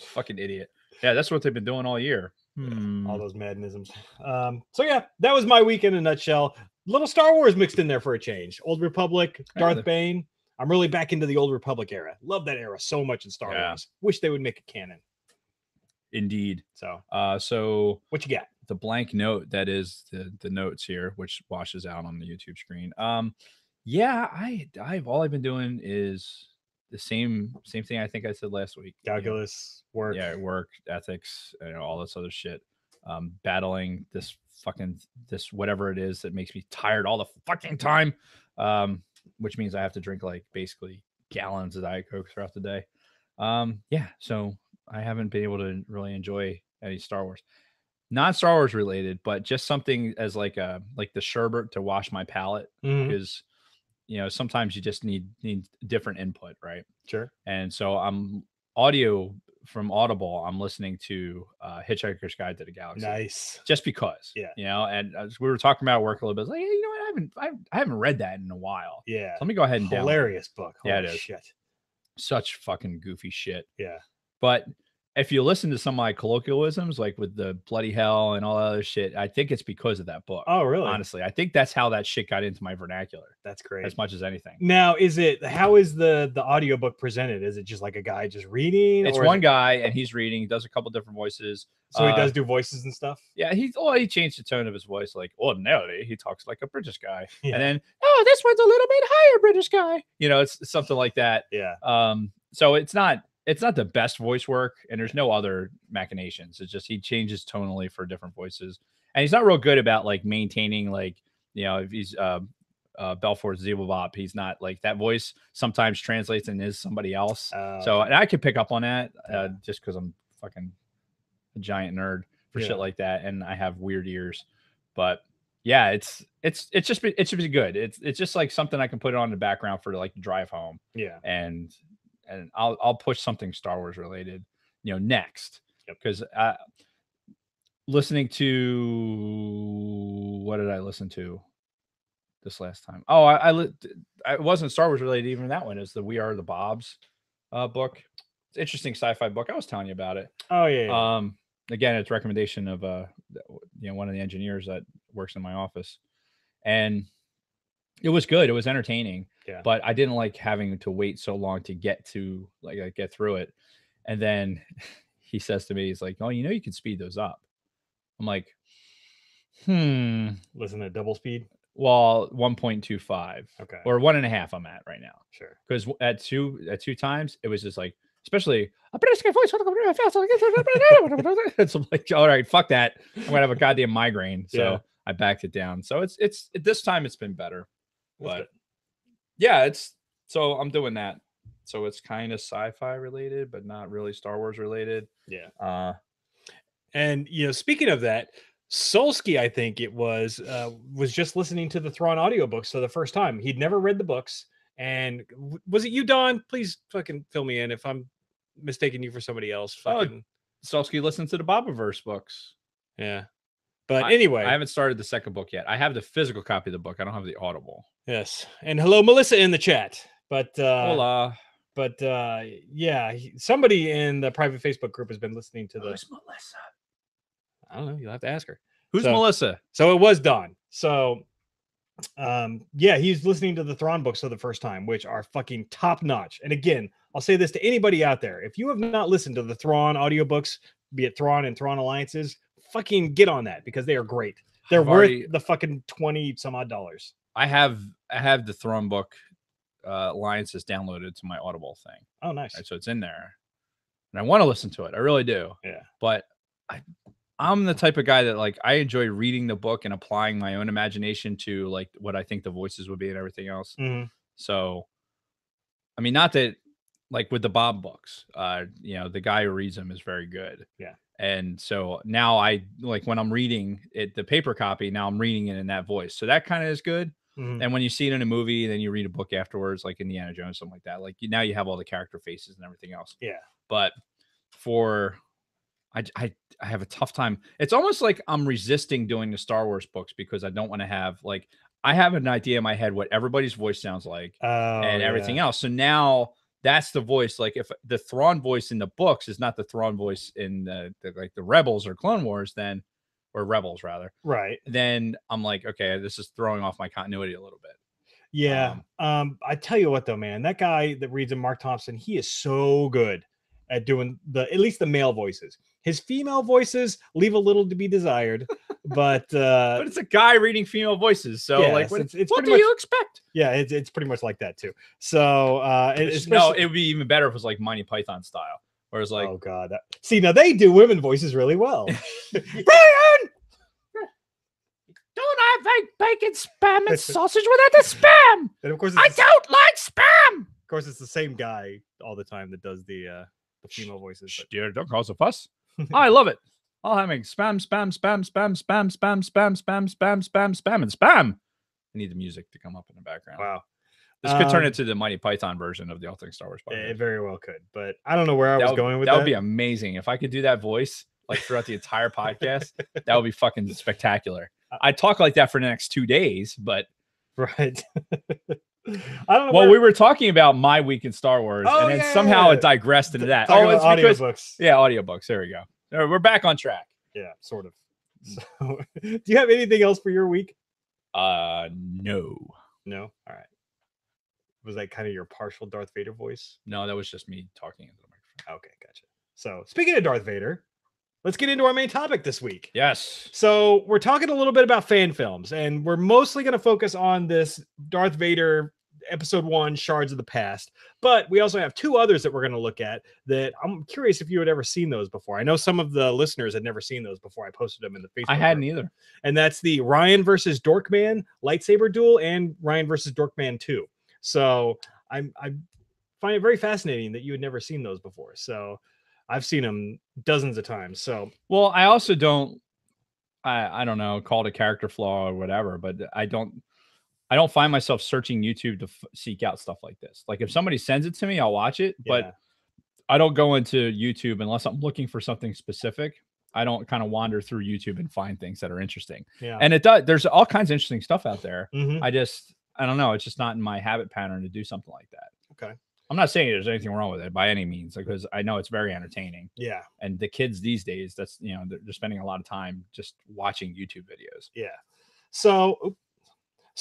Fucking idiot. Yeah, that's what they've been doing all year. All those Maddenisms. So yeah, that was my week in a nutshell. Little Star Wars mixed in there for a change. Old Republic, Darth Bane. I'm really back into the Old Republic era. Love that era so much in Star Wars. Wish they would make it canon. Indeed. So, so what you got? The blank note that is the notes here, which washes out on the YouTube screen. Yeah, all I've been doing is the same thing I think I said last week. Calculus, work. Yeah, work, ethics, all this other shit. Battling this whatever it is that makes me tired all the fucking time. Which means I have to drink like basically gallons of Diet Coke throughout the day. Yeah, so I haven't been able to really enjoy any Star Wars. Not Star Wars related, but just something as like the sherbet to wash my palate, because you know sometimes you just need different input, right? Sure. And so I'm audio from Audible. I'm listening to Hitchhiker's Guide to the Galaxy. Nice. Just because, you know. And we were talking about work a little bit. Like, hey, you know what? I haven't read that in a while. Yeah. So let me go ahead and hilarious book. Holy it is. Shit. Such fucking goofy shit. Yeah. But if you listen to some of my colloquialisms, like with the bloody hell and all that other shit, I think it's because of that book. Oh, really? Honestly, I think that's how that shit got into my vernacular. That's great. As much as anything. Now, how is the audiobook presented? Is it just like a guy just reading? It's one guy and he's reading. He does a couple different voices. So he does do voices and stuff? Yeah, he changed the tone of his voice. Like ordinarily, he talks like a British guy. Yeah. And then, this one's a little bit higher British guy. You know, it's something like that. Yeah. So it's not the best voice work, and there's no other machinations. It's just he changes tonally for different voices, and he's not real good about like maintaining, like, you know, if he's Belfort's Zebubop, he's not like that voice sometimes translates and is somebody else. So and I could pick up on that just because I'm fucking a giant nerd for shit like that, and I have weird ears. But yeah, it's just been good. It's just like something I can put on the background for like drive home. Yeah, and I'll push something Star Wars related, you know, next, because listening to, what did I listen to this last time? Oh, I wasn't Star Wars related. Even that one is the We Are the Bobs book. It's an interesting sci-fi book. I was telling you about it. Oh yeah. Again, it's a recommendation of one of the engineers that works in my office, and it was good. It was entertaining. Yeah. But I didn't like having to wait so long to get through it. And then he says to me, he's like, "Oh, you know, you can speed those up." I'm like, Listen at double speed. Well, 1.25. Okay. Or 1.5 I'm at right now. Sure. Because at two times, it was just like, especially a British voice. It's like, all right, fuck that. I'm gonna have a goddamn migraine. So Yeah. I backed it down. So it's this time it's been better. That's But good. yeah, so I'm doing that. So it's kind of sci-fi related, but not really Star Wars related. Yeah. And speaking of that, Solsky, I think it was just listening to the Thrawn audiobooks for the first time. He'd never read the books. And was it you, Don? Please fucking fill me in if I'm mistaking you for somebody else. Fucking Solsky listened to the Bobaverse books. Yeah. But anyway, I haven't started the second book yet. I have the physical copy of the book. I don't have the audible. Yes. And hello, Melissa in the chat. But hola. But yeah, somebody in the private Facebook group has been listening to Who's Melissa? I don't know. You'll have to ask her. Who's Melissa? So it was Don. So yeah, he's listening to the Thrawn books for the first time, which are fucking top notch. And again, I'll say this to anybody out there. If you have not listened to the Thrawn audiobooks, be it Thrawn and Thrawn Alliances, fucking get on that because they are great. They're worth the fucking $20 some odd. I have the Thrawn book Alliances downloaded to my Audible thing. Oh, nice. Right, so it's in there. And I want to listen to it. I really do. Yeah. But I'm the type of guy that like I enjoy reading the book and applying my own imagination to like what I think the voices would be and everything else. Mm-hmm. So, I mean, not that like with the Bob books, the guy who reads them is very good. Yeah. And so now I like when I'm reading it, the paper copy, now I'm reading it in that voice. So that kind of is good. Mm-hmm. And when you see it in a movie, then you read a book afterwards, like Indiana Jones, something like that. Like now you have all the character faces and everything else. Yeah. But I have a tough time. It's almost like I'm resisting doing the Star Wars books because I don't want to have like I have an idea in my head what everybody's voice sounds like and everything else. So now that's the voice. Like if the Thrawn voice in the books is not the Thrawn voice in the Rebels or Clone Wars, then or Rebels rather, right? Then I'm like, okay, this is throwing off my continuity a little bit. Yeah. I tell you what though, man, that guy that reads in Mark Thompson, he is so good at doing at least the male voices. His female voices leave a little to be desired, but it's a guy reading female voices. So yeah, like, what do you expect? Yeah, it's pretty much like that too. So no, it would be even better if it was like Monty Python style, where it's like, oh god, see now they do women voices really well. Brian, don't I like bacon, spam, and sausage without the spam? And of course, I don't like spam. Of course, it's the same guy all the time that does the female voices. Dear, don't cause a fuss. I love it. I'll have spam, spam, spam, spam, spam, spam, spam, spam, spam, spam, spam, and spam. I need the music to come up in the background. Wow. This could turn into the Monty Python version of the Ultimate Star Wars podcast. It very well could, but I don't know where I was going with that. That would be amazing. If I could do that voice like throughout the entire podcast, that would be fucking spectacular. I'd talk like that for the next 2 days, but right. I don't know. Well, we were talking about my week in Star Wars, and then somehow it digressed into that. Oh, it's audiobooks. Yeah, audiobooks. There we go. We're back on track. Yeah, sort of. So, do you have anything else for your week? No. No. All right. Was that kind of your partial Darth Vader voice? No, that was just me talking into the microphone. Okay, gotcha. So, speaking of Darth Vader, let's get into our main topic this week. Yes. So, we're talking a little bit about fan films, and we're mostly going to focus on this Darth Vader Episode 1, Shards of the Past. But we also have 2 others that we're going to look at that I'm curious if you had ever seen those before. I know some of the listeners had never seen those before. I posted them in the Facebook I hadn't group. either. And that's the Ryan versus Dorkman lightsaber duel and Ryan versus Dorkman 2. So I find it very fascinating that you had never seen those before. So I've seen them dozens of times. So well, I also don't don't know, call it a character flaw or whatever, but I don't find myself searching YouTube to seek out stuff like this. Like if somebody sends it to me, I'll watch it, but I don't go into YouTube unless I'm looking for something specific. I don't kind of wander through YouTube and find things that are interesting. Yeah. And there's all kinds of interesting stuff out there. Mm-hmm. I don't know. It's just not in my habit pattern to do something like that. Okay. I'm not saying there's anything wrong with it by any means, because I know it's very entertaining. Yeah. And the kids these days, that's, they're spending a lot of time just watching YouTube videos. Yeah. So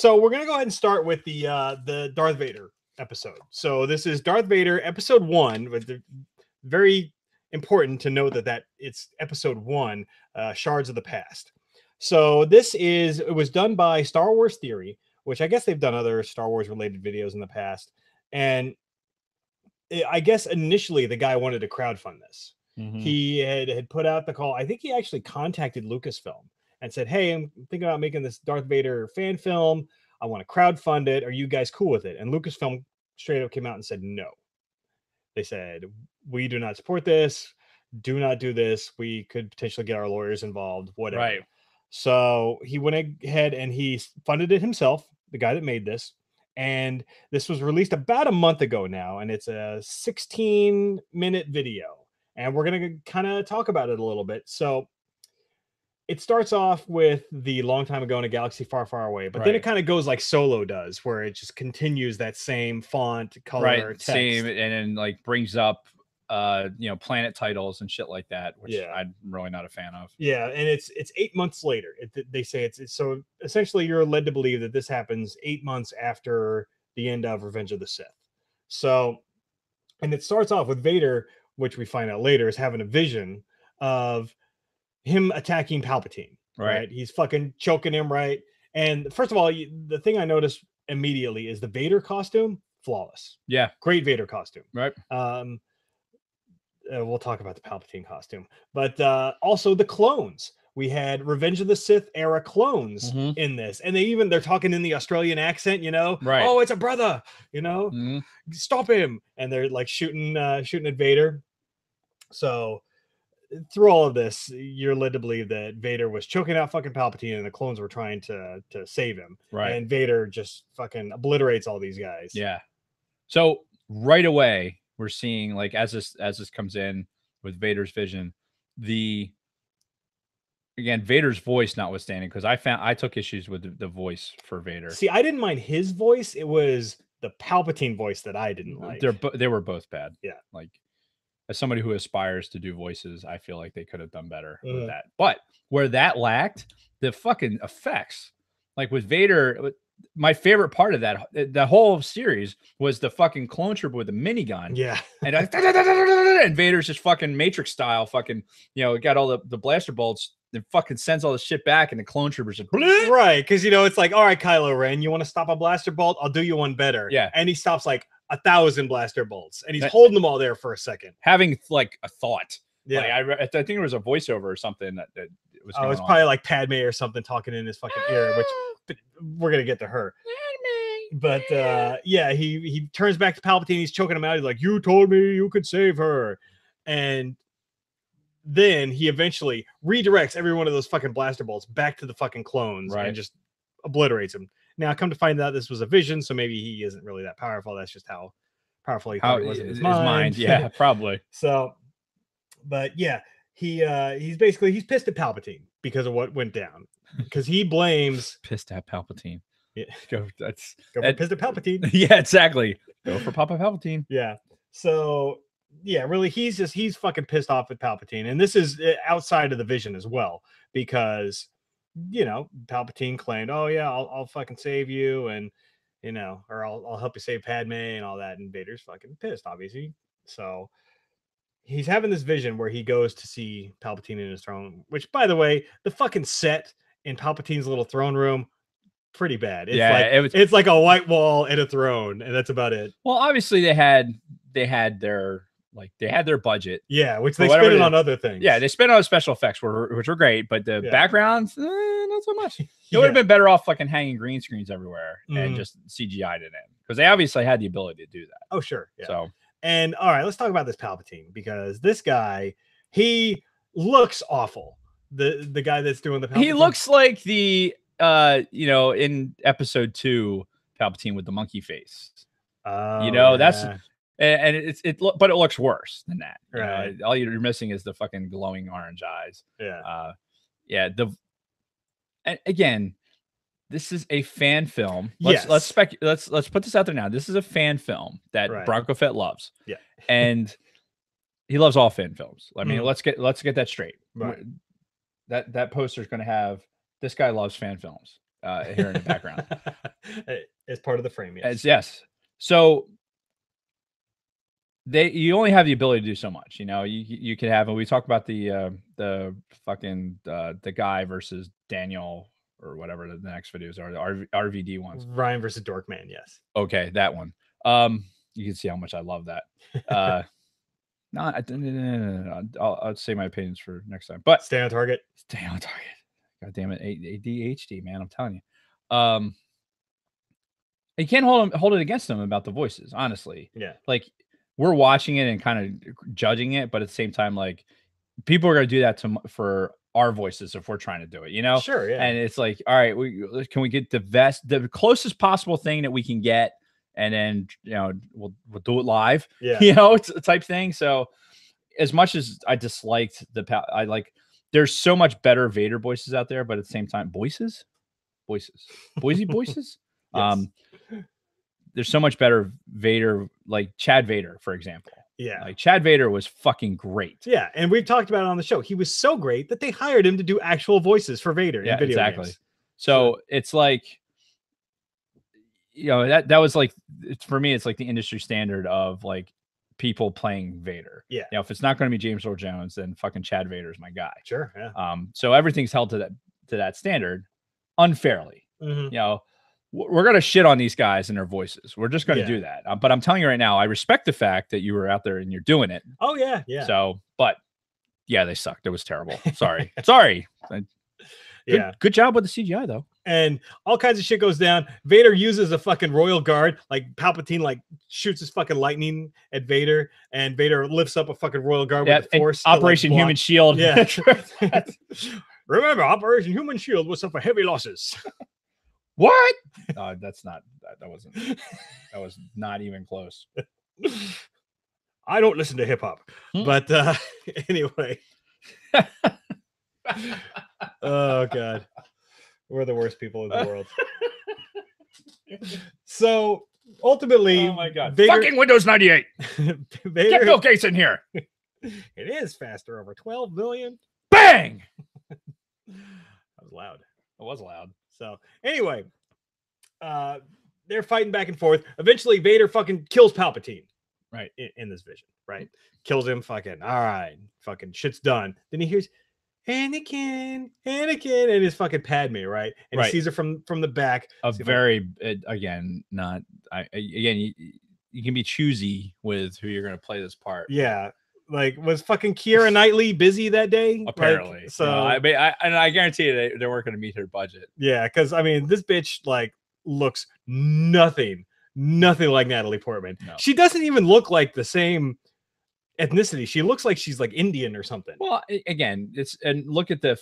we're going to go ahead and start with the Darth Vader episode. So this is Darth Vader episode 1, with the very important to note that it's episode 1, Shards of the Past. So it was done by Star Wars Theory, which I guess they've done other Star Wars related videos in the past. And I guess initially the guy wanted to crowdfund this. He had put out the call. I think he actually contacted Lucasfilm and said, "Hey, I'm thinking about making this Darth Vader fan film. I want to crowdfund it. Are you guys cool with it?" And Lucasfilm straight up came out and said no. They said, "We do not support this. Do not do this. We could potentially get our lawyers involved, whatever." Right. So he went ahead and he funded it himself, the guy that made this. And this was released about a month ago now. And it's a 16-minute video. And we're going to kind of talk about it a little bit. So it starts off with the long time ago in a galaxy far, far away, but then it kind of goes like Solo does, where it just continues that same font, color, text. Same, and then like brings up planet titles and shit like that, which I'm really not a fan of. Yeah, and it's 8 months later. They say it's so essentially you're led to believe that this happens 8 months after the end of Revenge of the Sith. So, and it starts off with Vader, which we find out later is having a vision of him attacking Palpatine. Right? He's fucking choking him, right? And first of all, the thing I noticed immediately is the Vader costume, flawless. Yeah, great Vader costume. Right. We'll talk about the Palpatine costume, but also the clones. We had Revenge of the Sith era clones in this, and they're talking in the Australian accent, Right? Oh, it's a brother, stop him, and they're like shooting at Vader. So through all of this, you're led to believe that Vader was choking out fucking Palpatine, and the clones were trying to save him. Right. And Vader just fucking obliterates all these guys. Yeah. So right away, we're seeing, like, as this comes in with Vader's vision, Vader's voice notwithstanding, because I took issues with the voice for Vader. See, I didn't mind his voice. It was the Palpatine voice that I didn't like. They were both bad. Yeah. Like, as somebody who aspires to do voices, I feel like they could have done better with that. But where that lacked, the fucking effects, like with Vader, my favorite part of that, the whole series, was the fucking clone trooper with the minigun. Yeah. And Vader's just fucking Matrix style, fucking, got all the blaster bolts, and fucking sends all the shit back, and the clone troopers just right. Because it's like, all right, Kylo Ren, you want to stop a blaster bolt? I'll do you one better. Yeah. And he stops like 1,000 blaster bolts, and he's holding them all there for a second, having like a thought. Yeah. Like, I think it was a voiceover or something that was. Oh, it's probably like Padme or something talking in his fucking ear, which we're gonna get to her. But he turns back to Palpatine. He's choking him out. He's like, "You told me you could save her," and then he eventually redirects every one of those fucking blaster bolts back to the fucking clones and just obliterates them. Now, come to find out this was a vision, so maybe he isn't really that powerful. That's just how powerful he thought he was in his mind. Yeah, probably. So, but yeah, he's pissed at Palpatine because of what went down. Because he blames pissed at Palpatine. Yeah, go for pissed at Palpatine. Yeah, exactly. Go for Papa Palpatine. Yeah. So yeah, really, he's fucking pissed off at Palpatine, and this is outside of the vision as well, because Palpatine claimed, "Oh yeah, I'll fucking save you," and or I'll help you save Padme and all that, and Vader's fucking pissed, obviously. So he's having this vision where he goes to see Palpatine in his throne, which, by the way, the fucking set in Palpatine's little throne room, pretty bad. It's it's like a white wall and a throne, and that's about it. Well, obviously they had their budget. Yeah, which they spent it on other things. Yeah, they spent on special effects, which were great, but the backgrounds, not so much. It would have been better off fucking hanging green screens everywhere and just CGI'd it in, because they obviously had the ability to do that. Oh, sure. Yeah. So, and all right, let's talk about this Palpatine, because this guy, he looks awful. The guy that's doing the Palpatine. He looks like the in episode 2 Palpatine with the monkey face. That's. And but it looks worse than that. Right. All you're missing is the fucking glowing orange eyes. Yeah. And again, this is a fan film. Let's put this out there now. This is a fan film that Bronco Fett loves. Yeah. And he loves all fan films. I mean, let's get that straight. Right. That poster is going to have "This guy loves fan films" here in the background. It's part of the frame. Yes. So you only have the ability to do so much. You know, you can have, and we talk about the fucking the guy versus Daniel or whatever the next videos are, the RVD ones. Ryan versus Dorkman, yes. Okay, that one. You can see how much I love that. No, I'll say my opinions for next time. But stay on target. Stay on target. God damn it, ADHD, man. I'm telling you. You can't hold it against them about the voices, honestly. Yeah. Like, we're watching it and kind of judging it, but at the same time, like, people are going to do that for our voices if we're trying to do it, you know? Sure, yeah. And it's like, all right, can we get the closest possible thing that we can get, and then, you know, we'll do it live, yeah, you know, type thing. So as much as I disliked there's so much better Vader voices out there, but at the same time, voices, Boise voices. Yes. There's so much better Vader, like Chad Vader, for example. Yeah. Like Chad Vader was fucking great. Yeah. And we've talked about it on the show. He was so great that they hired him to do actual voices for Vader in video games. So it's like, you know, that was like, for me, it's like the industry standard of like people playing Vader. Yeah. You know, if it's not going to be James Earl Jones, then fucking Chad Vader is my guy. Sure. Yeah. So everything's held to that standard unfairly. Mm-hmm. You know, we're going to shit on these guys and their voices. We're just going to do that. But I'm telling you right now, I respect the fact that you were out there and you're doing it. Oh yeah. Yeah. So, but yeah, they sucked. It was terrible. Sorry. Good job with the CGI though. And all kinds of shit goes down. Vader uses a fucking royal guard. Like Palpatine, like shoots his fucking lightning at Vader, and Vader lifts up a fucking royal guard with the Force. Operation Human Shield. Yeah. Remember, Operation Human Shield was suffer heavy losses. What? That's not. That wasn't. That was not even close. I don't listen to hip hop, but anyway. Oh God. We're the worst people in the world. So ultimately, oh my God, Vader, fucking Windows 98. Vader, get Bill Gates in here. It is faster, over 12 million. Bang! That was loud. It was loud. So anyway, they're fighting back and forth. Eventually, Vader fucking kills Palpatine. Right in this vision. Right, kills him. Fucking all right. Fucking shit's done. Then he hears Anakin, and his fucking Padme, right? And he sees her from the back. Again, you can be choosy with who you're going to play this part. Yeah, like was fucking Keira Knightley busy that day? Apparently, like, so no, I guarantee you they weren't going to meet her budget. Yeah, because I mean, this bitch like looks nothing like Natalie Portman. No. She doesn't even look like the same ethnicity. She looks like she's like Indian or something. Well, again, and look at the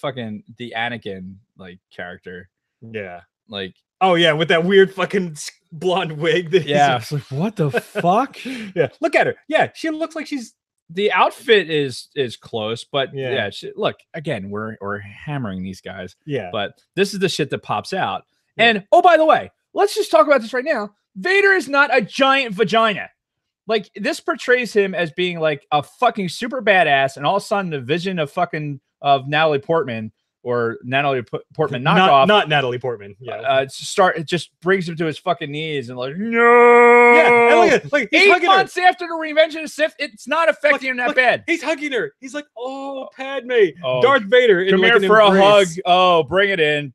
Anakin like character. Yeah, like oh yeah, with that weird fucking blonde wig. That it's like what the fuck? Yeah, look at her. Yeah, she looks like she's. The outfit is close, but look again. We're hammering these guys. Yeah, but this is the shit that pops out. Yeah. And oh, by the way, let's just talk about this right now. Vader is not a giant vagina. Like, this portrays him as being like a fucking super badass, and all of a sudden the vision of Natalie Portman or Natalie Portman knockoff, not Natalie Portman. Yeah, it just brings him to his fucking knees and like no. Yeah, and like 8 months after the Revenge of the Sith, it's not affecting him that bad. He's hugging her. He's like, oh, Padme, Darth Vader, come here for a hug. Oh, bring it in.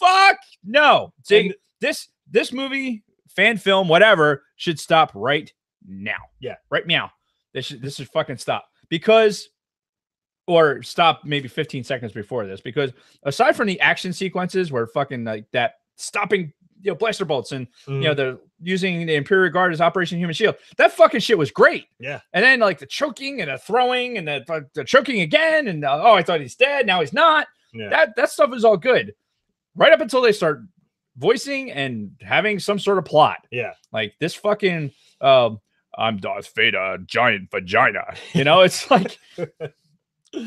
Fuck no. See, this movie, fan film, whatever, should stop right now. Yeah, right meow. This should fucking stop, because or stop maybe 15 seconds before this, because aside from the action sequences where fucking like that stopping blaster bolts and they're using the Imperial Guard as Operation Human Shield, that fucking shit was great. Yeah, and then like the choking and the throwing and the choking again, and I thought he's dead, now he's not. Yeah, that stuff is all good right up until they start voicing and having some sort of plot. Yeah, like this fucking I'm Darth Vader, giant vagina. It's like,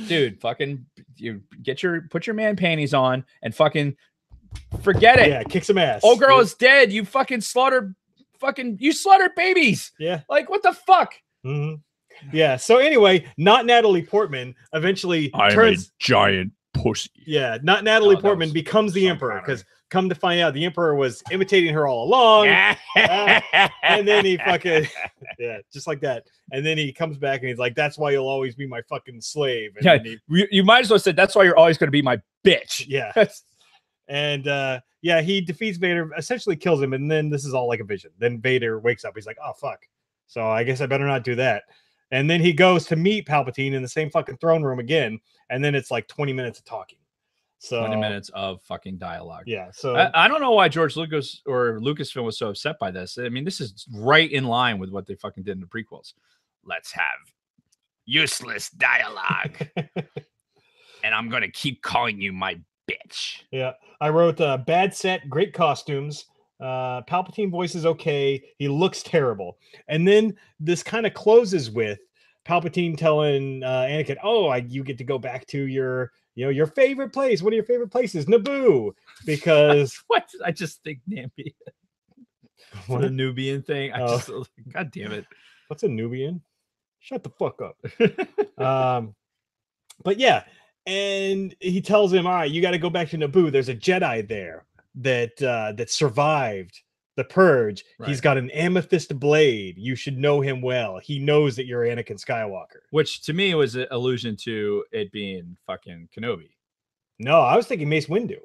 dude, fucking, put your man panties on and fucking forget it. Yeah, kick some ass. Old girl is dead. You fucking slaughtered babies. Yeah, like what the fuck? Mm-hmm. Yeah. So anyway, not Natalie Portman eventually turns a giant pussy. Yeah, not Natalie Portman becomes the Emperor, because come to find out the Emperor was imitating her all along. And then he fucking Yeah, just like that. And then he comes back and he's like, "That's why you'll always be my fucking slave." And Yeah, then you might as well say that's why you're always going to be my bitch. yeah. And yeah, he defeats Vader, essentially kills him, and then this is all like a vision. Then Vader wakes up. He's like, "Oh fuck!" So I guess I better not do that. And then he goes to meet Palpatine in the same fucking throne room again, and then it's like 20 minutes of talking. So 20 minutes of fucking dialogue. Yeah. So I don't know why George Lucas or Lucasfilm was so upset by this. I mean, this is right in line with what they fucking did in the prequels. Let's have useless dialogue, and I'm gonna keep calling you my bitch. Yeah, I wrote bad set, great costumes. Palpatine voice is okay. He looks terrible. And then this kind of closes with Palpatine telling Anakin, "Oh, you get to go back to your, your favorite place. One of your favorite places, Naboo." Because what? I just think Nambi. What? The Nubian thing. God damn it. What's a Nubian? Shut the fuck up. But yeah, and he tells him, "All right, you got to go back to Naboo. There's a Jedi there that survived the purge. Right. He's got an amethyst blade. You should know him well. He knows that you're Anakin Skywalker." Which to me was an allusion to it being fucking Kenobi. No, I was thinking Mace Windu.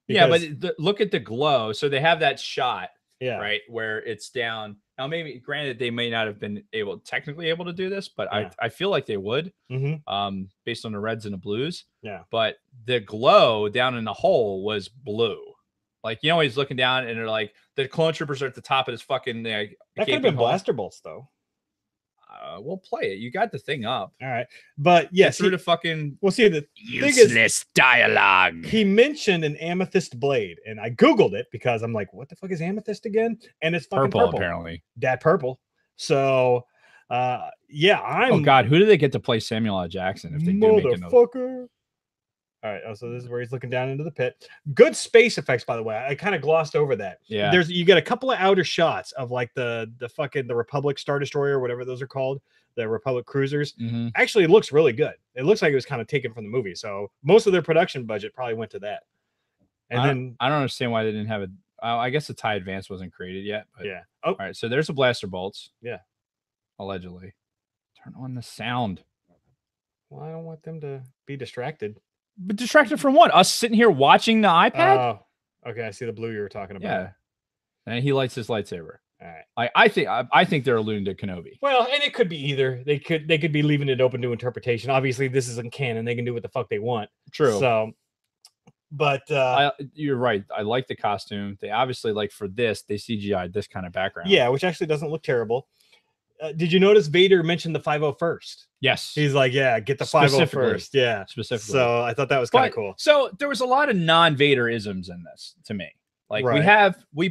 Yeah, but look at the glow. So they have that shot, yeah, right, where it's down. Now, maybe granted, they may not have been technically able to do this, but yeah. I feel like they would, mm-hmm. Based on the reds and the blues. Yeah. But the glow down in the hole was blue. Like, he's looking down and they're like, the clone troopers are at the top of this fucking. That could have been blaster bolts, though. We'll play it. You got the thing up. All right. But yes, through the fucking. We'll see. The useless dialogue. He mentioned an amethyst blade, and I Googled it because I'm like, what the fuck is amethyst again? And it's fucking purple. Apparently. That purple. So, yeah, Oh, God. Who do they get to play Samuel L. Jackson if they do make another? Motherfucker. All right, so this is where he's looking down into the pit. Good space effects, by the way. I kind of glossed over that. Yeah. You get a couple of outer shots of like the Republic Star Destroyer, whatever those are called, the Republic cruisers. Mm-hmm. Actually, it looks really good. It looks like it was kind of taken from the movie. So most of their production budget probably went to that. And I don't understand why they didn't have it. I guess the TIE Advance wasn't created yet. But, yeah. Oh, all right. So there's the blaster bolts. Yeah. Allegedly. Turn on the sound. Well, I don't want them to be distracted. But distracted from what? Us sitting here watching the iPad? Oh, okay. I see the blue you were talking about. Yeah. And he lights his lightsaber. All right. I think they're alluding to Kenobi. Well, and it could be either. They could be leaving it open to interpretation. Obviously, this isn't canon. They can do what the fuck they want. True. So, but you're right. I like the costume. They obviously, like, for this, they CGI'd this kind of background. Yeah, which actually doesn't look terrible. Did you notice Vader mentioned the 501st? Yes. He's like, yeah, get the 501st. Yeah. Specifically. So I thought that was kind of cool. So there was a lot of non-Vader isms in this to me. Like, right. we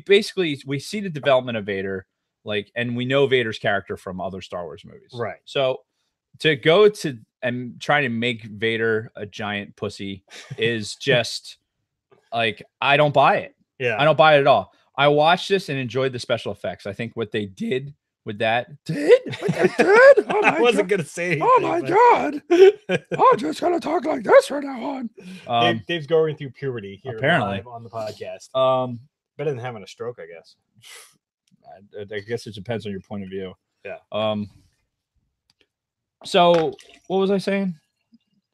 see the development of Vader, like, and we know Vader's character from other Star Wars movies. Right. So to go to and try to make Vader a giant pussy is just like, I don't buy it. Yeah. I don't buy it at all. I watched this and enjoyed the special effects. I think what they did with that Oh I wasn't gonna say anything, oh my God, I'm just gonna talk like this from now on. Dave's going through puberty here apparently live on the podcast. Better than having a stroke, I guess. I guess it depends on your point of view. Yeah. So what was I saying?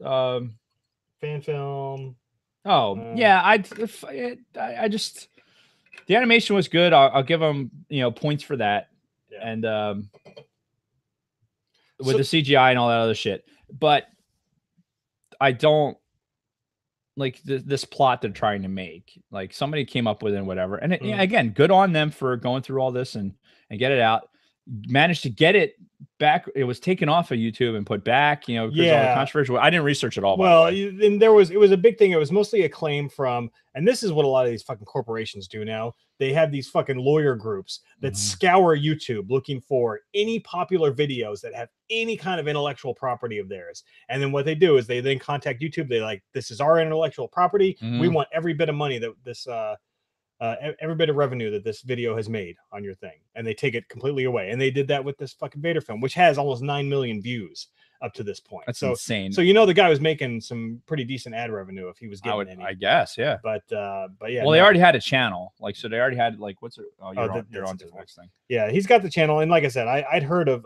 Fan film. Oh yeah, I just, the animation was good. I'll give them points for that. Yeah. And with the CGI and all that other shit, but I don't like this plot they're trying to make. Like, somebody came up with it and whatever. And again, good on them for going through all this and get it out. Managed to get it back. It was taken off of YouTube and put back, because all the controversial. I didn't research it all. Well, and it was a big thing. It was mostly acclaim from, and this is what a lot of these fucking corporations do now. They have these fucking lawyer groups that scour YouTube looking for any popular videos that have any kind of intellectual property of theirs. And then what they do is they then contact YouTube. They like, this is our intellectual property. We want every bit of money that this, every bit of revenue that this video has made on your thing, and they take it completely away. And they did that with this fucking Vader film, which has almost 9 million views. up to this point. That's so insane. So the guy was making some pretty decent ad revenue if he was getting any. I guess, yeah. But yeah. Well, they already had a channel, like, so they already had, like, what's it? Oh, you're on to the next thing. Yeah, he's got the channel, and like I said, I'd heard of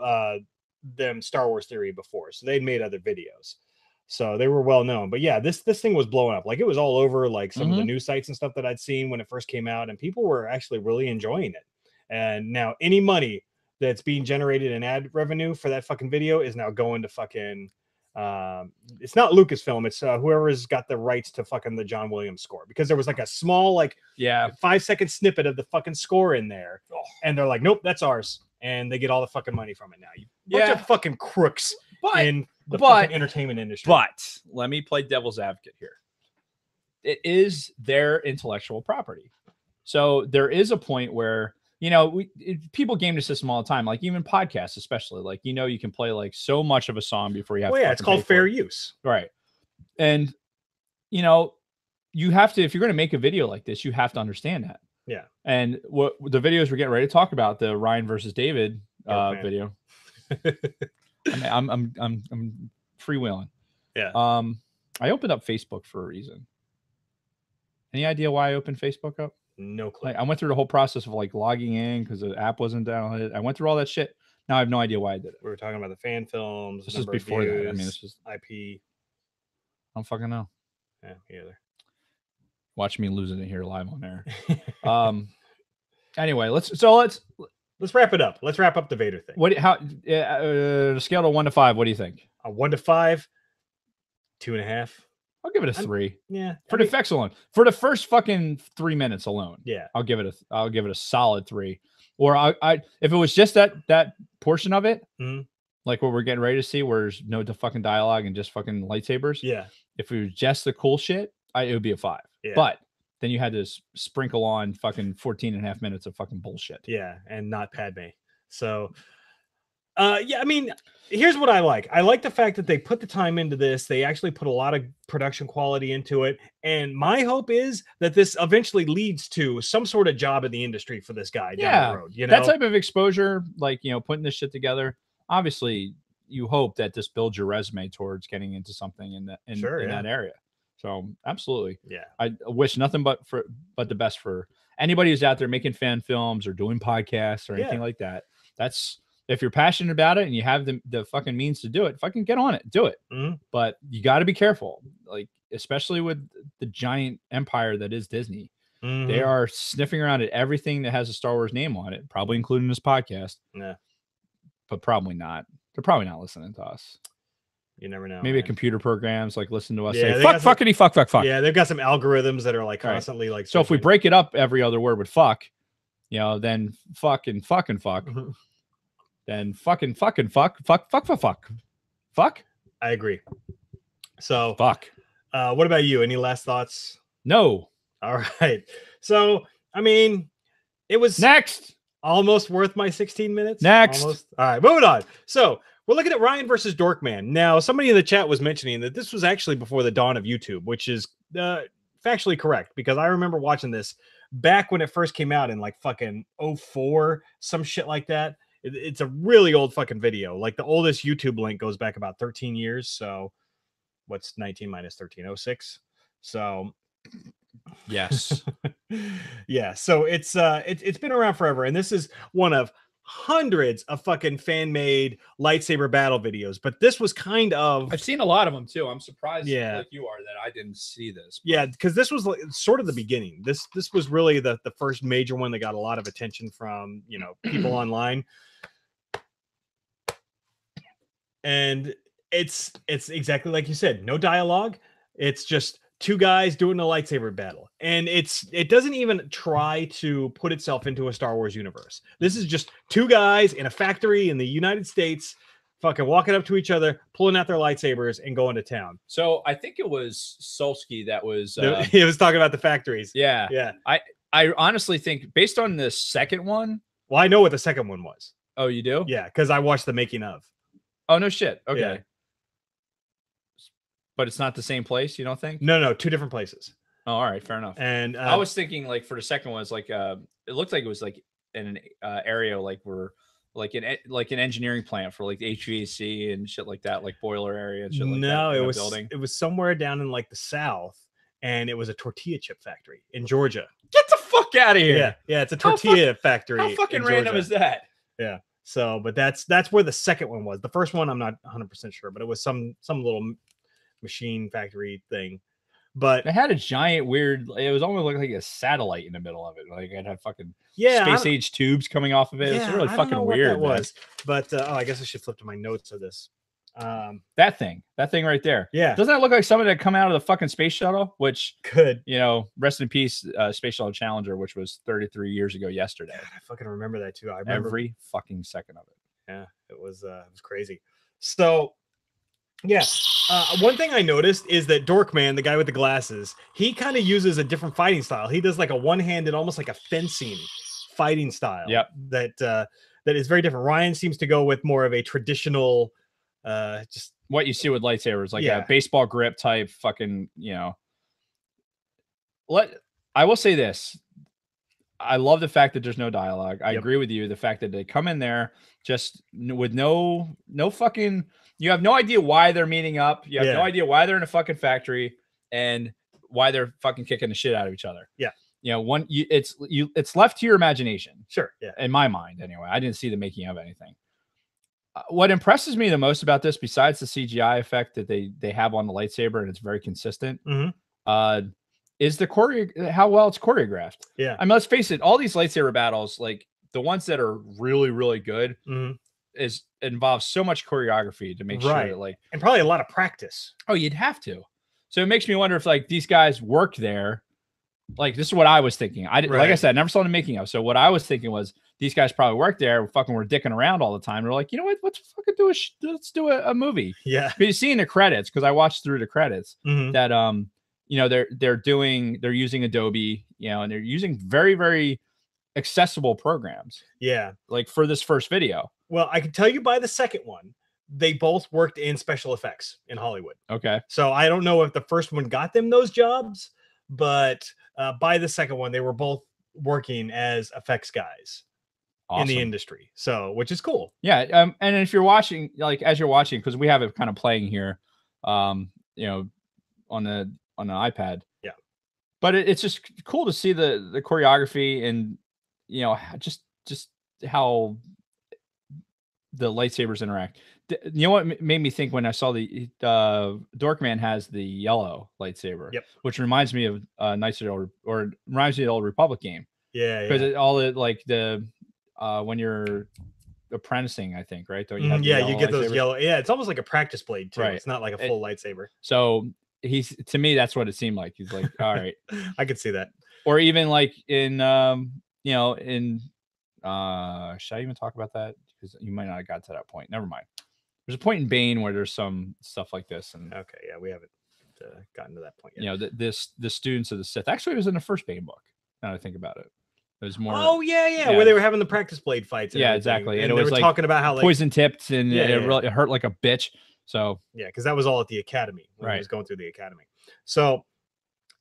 them Star Wars Theory before, so they'd made other videos, so they were well known. But yeah, this thing was blowing up. Like, it was all over, like, some of the news sites and stuff that I'd seen when it first came out, and people were actually really enjoying it. And now any money that's being generated in ad revenue for that fucking video is now going to fucking it's not Lucasfilm, it's whoever's got the rights to fucking the John Williams score, because there was like a small, like, 5-second snippet of the fucking score in there, and they're like, nope, that's ours, and they get all the fucking money from it now. You bunch of fucking crooks in the fucking entertainment industry. But let me play devil's advocate here. It is their intellectual property, so there is a point where, people game the system all the time, like even podcasts, especially, like, you can play like so much of a song before you have it's called fair use. Right. And, you have to, if you're going to make a video like this, you have to understand that. Yeah. And what the videos we're getting ready to talk about, the Ryan versus David video. I'm freewheeling. Yeah. I opened up Facebook for a reason. Any idea why I opened Facebook up? No clue. Like, I went through the whole process of like logging in because the app wasn't downloaded. I went through all that shit. Now I have no idea why I did it. We were talking about the fan films. This is before that. I mean, this was IP. I don't fucking know. Yeah, me either. Watch me losing it here live on air. Anyway, let's wrap it up. Let's wrap up the Vader thing. Scale of 1 to 5. What do you think? A 1 to 5, 2.5. I'll give it a 3. Yeah. For the effects alone. For the first fucking 3 minutes alone. Yeah. I'll give it a solid 3. Or if it was just that portion of it, like what we're getting ready to see, where there's no fucking dialogue and just fucking lightsabers. Yeah. If it was just the cool shit, it would be a 5. Yeah. But then you had to sprinkle on fucking 14.5 minutes of fucking bullshit. Yeah. And not Padme. So yeah, I mean, here's what I like. I like the fact that they put the time into this. They actually put a lot of production quality into it. And my hope is that this eventually leads to some sort of job in the industry for this guy down the road. That type of exposure, like, putting this shit together. Obviously, you hope that this builds your resume towards getting into something in that area. So absolutely. Yeah. I wish nothing but the best for anybody who's out there making fan films or doing podcasts or anything like that. That's, if you're passionate about it and you have the fucking means to do it, fucking get on it, do it. But you got to be careful, like, especially with the giant empire that is Disney. They are sniffing around at everything that has a Star Wars name on it, probably including this podcast. Yeah, but probably not. They're probably not listening to us. You never know. Maybe computer programs like listen to us say fuck, fuckity, fuck, fuck, fuck. Yeah, they've got some algorithms that are like constantly like. So if we break it up every other word with fuck, then fucking fuck. Then fucking fuck. I agree. So fuck. What about you? Any last thoughts? No. All right. So I mean, it was next almost worth my 16 minutes. Next. Almost. All right, moving on. So we're looking at Ryan versus Dorkman. Now, somebody in the chat was mentioning that this was actually before the dawn of YouTube, which is factually correct, because I remember watching this back when it first came out in like fucking 04, some shit like that. It's a really old fucking video. Like, the oldest YouTube link goes back about 13 years. So what's 19 minus 13? 06. So yes. Yeah. So it's been around forever. And this is one of hundreds of fucking fan-made lightsaber battle videos. But this was kind of... I've seen a lot of them too. I'm surprised like you are that I didn't see this. But... Yeah, because this was like sort of the beginning. This was really the first major one that got a lot of attention from, people online. And it's exactly like you said, no dialogue. It's just two guys doing a lightsaber battle, and it doesn't even try to put itself into a Star Wars universe. This is just two guys in a factory in the United States fucking walking up to each other, pulling out their lightsabers and going to town. So I think it was Solsky that was he was talking about the factories. Yeah. I honestly think, based on the second one. Well, I know what the second one was. Oh, you do? Yeah, because I watched the making of. Oh, no shit. Okay. Yeah. But it's not the same place, you don't think? No, two different places. Oh, all right, fair enough. And I was thinking, like, for the second one, it's like it looked like it was like in an area like where like an engineering plant for like HVAC and shit like that, like boiler area and shit like that? No, in it a was building? it was somewhere down in like the South, and it was a tortilla chip factory in Georgia. Get the fuck out of here! Yeah, yeah, it's a How tortilla factory. How fucking in random Georgia. is that? Yeah. So, but that's where the second one was. The first one, I'm not 100% sure, but it was some little machine factory thing. But It had a giant weird. It was almost like a satellite in the middle of it. Like it had fucking yeah, space age tubes coming off of it. It's really I don't fucking know what weird. that was. But oh, I guess I should flip to my notes of this. That thing right there. Yeah. Doesn't that look like something that come out of the fucking space shuttle? Which could, rest in peace, Space Shuttle Challenger, which was 33 years ago yesterday. God, I fucking remember that too. I remember every fucking second of it. Yeah, it was crazy. So, yeah, one thing I noticed is that Dorkman, the guy with the glasses, he kind of uses a different fighting style. He does like a one-handed, almost like a fencing fighting style. Yep. That is very different. Ryan seems to go with more of a traditional, just what you see with lightsabers, like Yeah. a baseball grip type fucking, I will say this. I love the fact that there's no dialogue. I agree with you. The fact that they come in there just with no fucking, you have no idea why they're meeting up. You have no idea why they're in a fucking factory and why they're fucking kicking the shit out of each other. Yeah. It's left to your imagination. Sure. Yeah. In my mind, anyway. I didn't see the making of anything. What impresses me the most about this, besides the CGI effect that they have on the lightsaber, and it's very consistent, is how well it's choreographed. Yeah. I mean, let's face it, all these lightsaber battles, like the ones that are really, really good, involve so much choreography to make sure that, like, and probably a lot of practice. Oh, you'd have to. So it makes me wonder if like these guys worked there. Like, this is what I was thinking. Like I said, I never saw the making of. So what I was thinking was these guys probably worked there, fucking were dicking around all the time. They're like, you know what? Let's fucking let's do a movie. Yeah. But you see in the credits, because I watched through the credits, that they're using Adobe, and they're using very, very accessible programs. Yeah. Like for this first video. Well, I can tell you by the second one, they both worked in special effects in Hollywood. Okay. So I don't know if the first one got them those jobs, but by the second one, they were both working as effects guys in the industry. So, which is cool. Yeah. And if you're watching, like, as you're watching, because we have it kind of playing here, on the iPad. Yeah. But it's just cool to see the choreography and, just how the lightsabers interact. You know what made me think when I saw the Dorkman has the yellow lightsaber, which reminds me of Knights of the Old Republic game. Yeah, because when you're apprenticing, I think, right? Don't you have you get those yellow. Yeah, it's almost like a practice blade too. Right. It's not like a full lightsaber. So to me, that's what it seemed like. He's like, all right, I could see that. Or even like in should I even talk about that? Because you might not have got to that point. Never mind. There's a point in Bane where there's some stuff like this, and okay, yeah, we haven't gotten to that point yet. The students of the Sith. Actually, it was in the first Bane book. Now that I think about it, it was more. Oh yeah, where they were having the practice blade fights. Yeah, exactly. And it they was were like talking about how poison tipped and it hurt like a bitch. So yeah, because that was all at the academy when he was going through the academy. So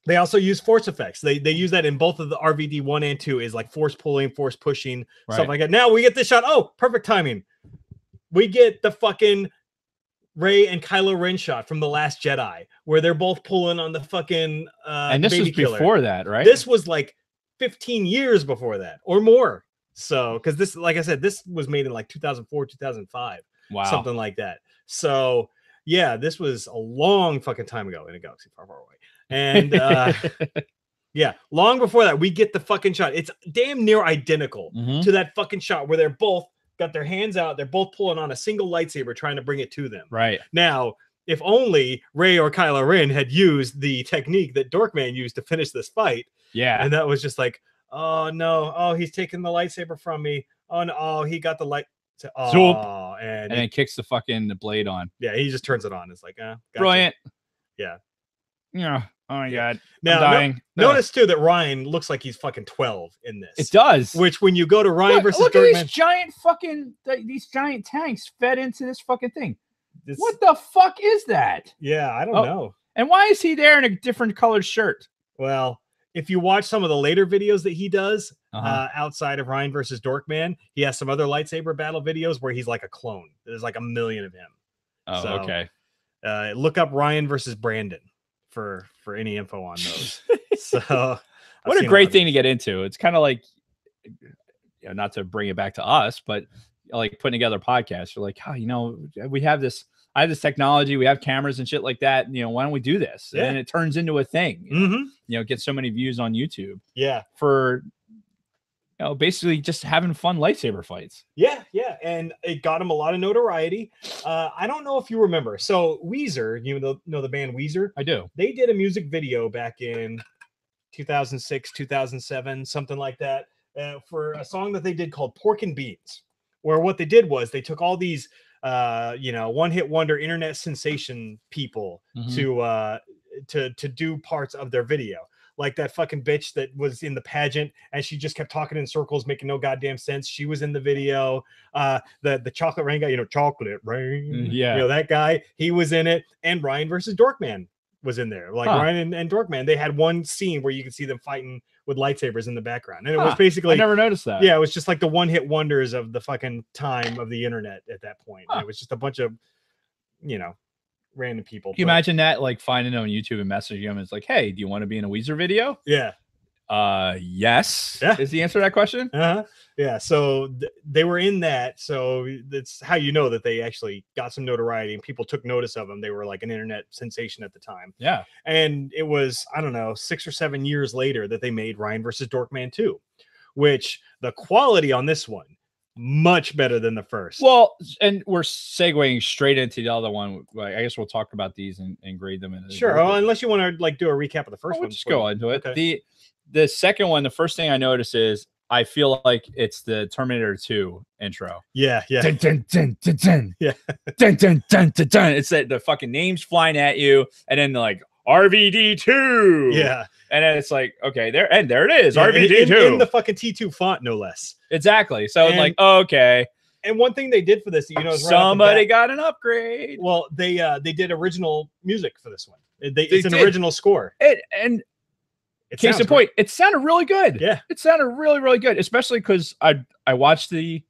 they also use force effects. They use that in both of the RVD 1 and 2 is like force pulling, force pushing, stuff like that. Now we get this shot. Oh, perfect timing. We get the fucking Rey and Kylo Ren shot from The Last Jedi where they're both pulling on the fucking and this baby was killer. Before that, right? This was like 15 years before that or more. So because this, like I said, this was made in like 2004, 2005. Wow. Something like that. So yeah, this was a long fucking time ago in a galaxy far, far away. And yeah, long before that, we get the fucking shot. It's damn near identical to that fucking shot where they're both got their hands out. They're both pulling on a single lightsaber, trying to bring it to them. Right. Now, if only Rey or Kylo Ren had used the technique that Dorkman used to finish this fight. Yeah. And that was just like, oh no, oh, he's taking the lightsaber from me. Oh no, oh, he got the light. Oh, and then kicks the fucking blade on. Yeah, he just turns it on. It's like, gotcha. Brilliant. Yeah. Yeah. Oh my god. Now, I'm dying. Notice too that Ryan looks like he's fucking 12 in this. It does. Which when you go to Ryan versus look Dorkman, at these giant tanks fed into this fucking thing. What the fuck is that? Yeah, I don't know. And why is he there in a different colored shirt? Well, if you watch some of the later videos that he does Uh-huh. outside of Ryan versus Dorkman, he has some other lightsaber battle videos where he's like a clone. There's like a million of him. Oh, So, okay. Look up Ryan versus Brandon for any info on those. So What a great thing to get into. It's kind of like, not to bring it back to us, but like putting together a podcast. You're like, oh, we have this. I have this technology. We have cameras and shit like that. Why don't we do this? Yeah. And it turns into a thing. Mm-hmm. Get so many views on YouTube. Yeah. For basically just having fun lightsaber fights. Yeah, and it got him a lot of notoriety. I don't know if you remember. So Weezer, you know the band Weezer? I do. They did a music video back in 2006, 2007, something like that, for a song that they did called Pork and Beans, where what they did was they took all these one-hit wonder internet sensation people to do parts of their video. Like that fucking bitch that was in the pageant and she just kept talking in circles, making no goddamn sense. She was in the video. The chocolate rain guy, chocolate rain. Yeah. That guy, he was in it. And Ryan versus Dorkman was in there. Like Ryan and Dorkman, they had one scene where you could see them fighting with lightsabers in the background. And it was basically, I never noticed that. Yeah, it was just like the one-hit wonders of the fucking time of the internet at that point. It was just a bunch of, random people. Can you imagine that, like finding it on YouTube and messaging them? It's like, hey, do you want to be in a Weezer video? Yeah. Yes. Yeah. Is the answer to that question? Yeah. So they were in that. So that's how you know that they actually got some notoriety and people took notice of them. They were like an internet sensation at the time. Yeah. And it was, I don't know, 6 or 7 years later that they made Ryan versus Dorkman 2, which the quality on this one, much better than the first. Well, and we're segueing straight into the other one. I guess we'll talk about these and grade them. Sure. Oh, unless you want to like do a recap of the first one. Just go into it. Okay. The second one, the first thing I notice is I feel like it's the Terminator 2 intro. Yeah. Dun, dun, dun, dun, dun. Yeah. Dun, dun, dun, dun, dun. It's that the fucking names flying at you, and then they're like RVD2. Yeah. And then it's like, okay, there it is, yeah, RVD2 in the fucking T2 font, no less. Exactly. So it's like, okay. And one thing they did for this, somebody got an upgrade. Well, they did original music for this one. It's an original score. And case in point, it sounded really good. Yeah, it sounded really, really good, especially because I watched the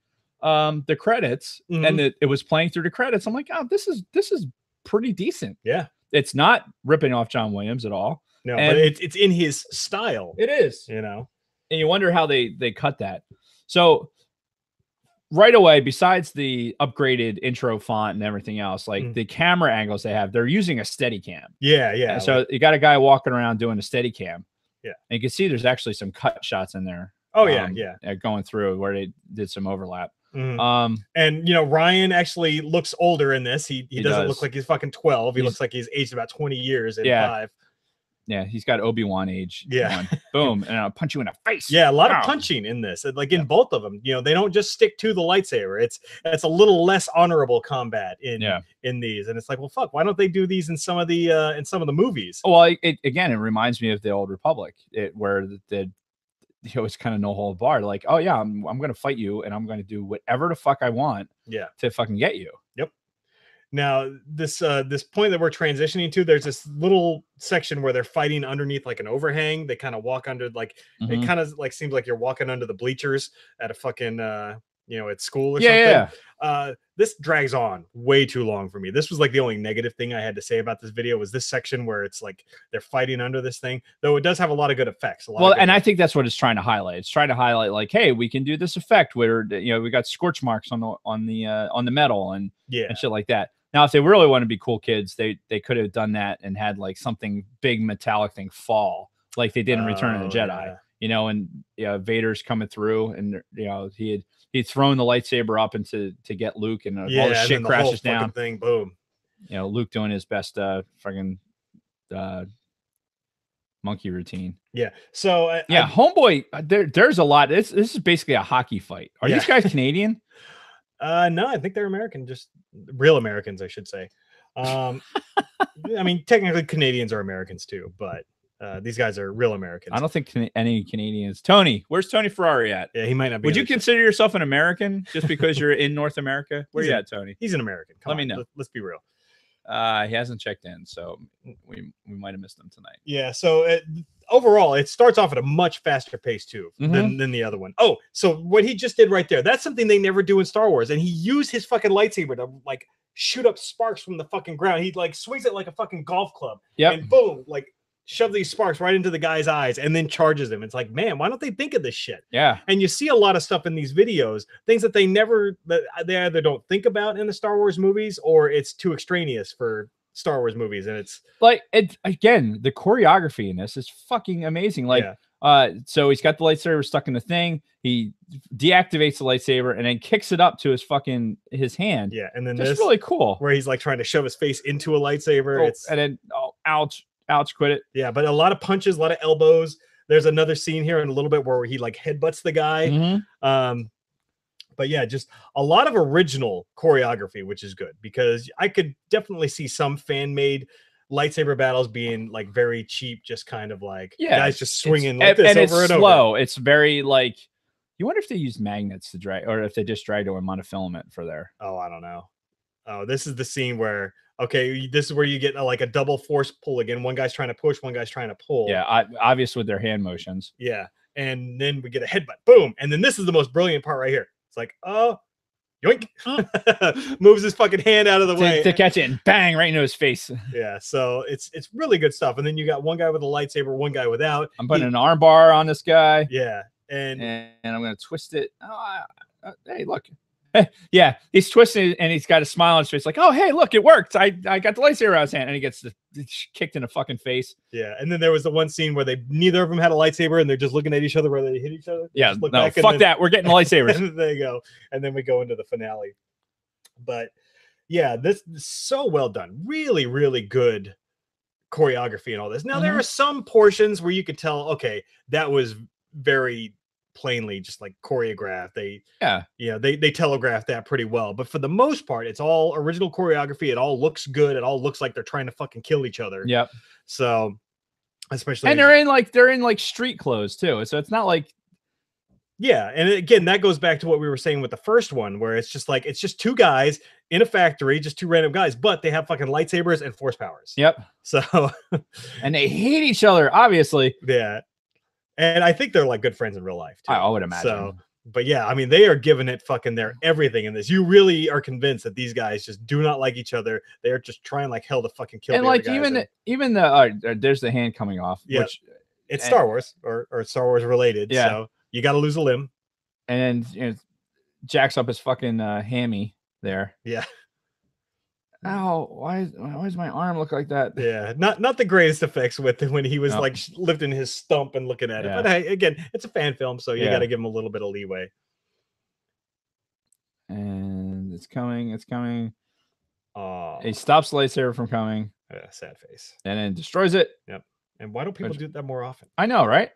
credits and it was playing through the credits. I'm like, oh, this is pretty decent. Yeah, it's not ripping off John Williams at all. No, but it's in his style. It is, and you wonder how they cut that. So right away, besides the upgraded intro font and everything else, like the camera angles they have, they're using a Steadicam. Yeah. So you got a guy walking around doing a Steadicam. Yeah, and you can see there's actually some cut shots in there. Oh yeah. Going through where they did some overlap. And Ryan actually looks older in this. He doesn't look like he's fucking 12. He looks like he's aged about 20 years in 5. Yeah, he's got Obi-Wan age. Yeah. Boom, and I'll punch you in the face. Yeah, a lot of punching in this. Like in both of them. They don't just stick to the lightsaber. It's a little less honorable combat in these. And it's like, well, fuck, why don't they do these in some of the movies? Well, it reminds me of the Old Republic, where it's kind of no hold barred. Like, oh yeah, I'm gonna fight you and I'm gonna do whatever the fuck I want to fucking get you. Yep. Now this point that we're transitioning to, there's this little section where they're fighting underneath like an overhang. They kind of walk under it kind of like seems like you're walking under the bleachers at a fucking at school or something. This drags on way too long for me. This was like the only negative thing I had to say about this video was this section where it's like they're fighting under this thing, though it does have a lot of good effects. I think that's what it's trying to highlight. It's trying to highlight like, hey, we can do this effect where we got scorch marks on the metal and shit like that. Now, if they really want to be cool kids, they could have done that and had like something big metallic thing fall like they did in Return of the Jedi. And Vader's coming through, and he'd thrown the lightsaber up to get Luke, and all the shit crashes down. Thing, boom. Luke doing his best fucking monkey routine. Yeah. So homeboy, there's a lot. This is basically a hockey fight. Are these guys Canadian? No, I think they're American, just real Americans, I should say. I mean, technically Canadians are Americans too, but these guys are real Americans. I don't think any Canadians. Tony, where's Tony Ferrari at? Yeah, he might not be. Would you consider yourself an American just because you're in North America? Where you at, Tony? He's an American. Let me know. Let's be real. He hasn't checked in, so we might have missed him tonight. Yeah. So overall, it starts off at a much faster pace too Mhm. than the other one. Oh, so what he just did right there, that's something they never do in Star Wars. And he used his fucking lightsaber to like shoot up sparks from the fucking ground. He like swings it like a fucking golf club. Yep. And boom, like shove these sparks right into the guy's eyes and then charges him. It's like, man, why don't they think of this shit? Yeah. And you see a lot of stuff in these videos, things that they either don't think about in the Star Wars movies or it's too extraneous for Star Wars movies. And it's Like, it again, the choreography in this is fucking amazing. Like, so he's got the lightsaber stuck in the thing. He deactivates the lightsaber and then kicks it up to his hand. Yeah, and then it's this really cool. where he's like trying to shove his face into a lightsaber. And then ouch, quit it. Yeah, but a lot of punches, a lot of elbows. There's another scene here in a little bit where he like headbutts the guy. Mhm. But yeah, just a lot of original choreography, which is good because I could definitely see some fan-made lightsaber battles being like very cheap, just kind of like guys just swinging like this over and slow. over. It's very like, you wonder if they use magnets to drag or if they just drag to a monofilament for there. Oh, I don't know. Oh, this is the scene where, okay, this is where you get like a double force pull again. One guy's trying to push, one guy's trying to pull. Yeah, obvious with their hand motions. Yeah. And then we get a headbutt. Boom. And then this is the most brilliant part right here. It's like, oh, yoink. Moves his fucking hand out of the way to catch it and bang right into his face. Yeah. So it's really good stuff. And then you got one guy with a lightsaber, one guy without. I'm putting an arm bar on this guy. Yeah. And I'm going to twist it. Hey, look. Yeah, he's twisted and he's got a smile on his face, like, "Oh, hey, look, it worked! I got the lightsaber out of his hand," and he gets kicked in the fucking face. Yeah, and then there was the one scene where neither of them had a lightsaber, and they're just looking at each other where they hit each other. Yeah, no, fuck that. We're getting lightsabers. And there you go, and then we go into the finale. But yeah, this is so well done. Really, really good choreography and all this. Now there are some portions where you could tell, okay, that was very plainly just like choreographed. They telegraph that pretty well, but for the most part it's all original choreography. It all looks good. It all looks like they're trying to fucking kill each other. Yep. So especially, and they're in like street clothes too, so it's not like, yeah. And again, that goes back to what we were saying with the first one, where it's just two guys in a factory, just two random guys, but they have fucking lightsabers and force powers. Yep. So and they hate each other, obviously. Yeah. And I think they're like good friends in real life too. I would imagine. So, but yeah, I mean, they are giving it fucking their everything in this. You really are convinced that these guys just do not like each other. They're just trying like hell to fucking kill. And like even the there's the hand coming off. Yeah, which, it's Star Wars or Star Wars related. Yeah. So you got to lose a limb. And then jacks up his fucking hammy there. Yeah. Ow, why does my arm look like that? Yeah, not the greatest effects with when he was like lifting his stump and looking at it. But hey, again, it's a fan film, so you got to give him a little bit of leeway. And it's coming. Oh, he stops the lightsaber from coming. Sad face. And then destroys it. Yep. And why don't people do that more often? I know, right?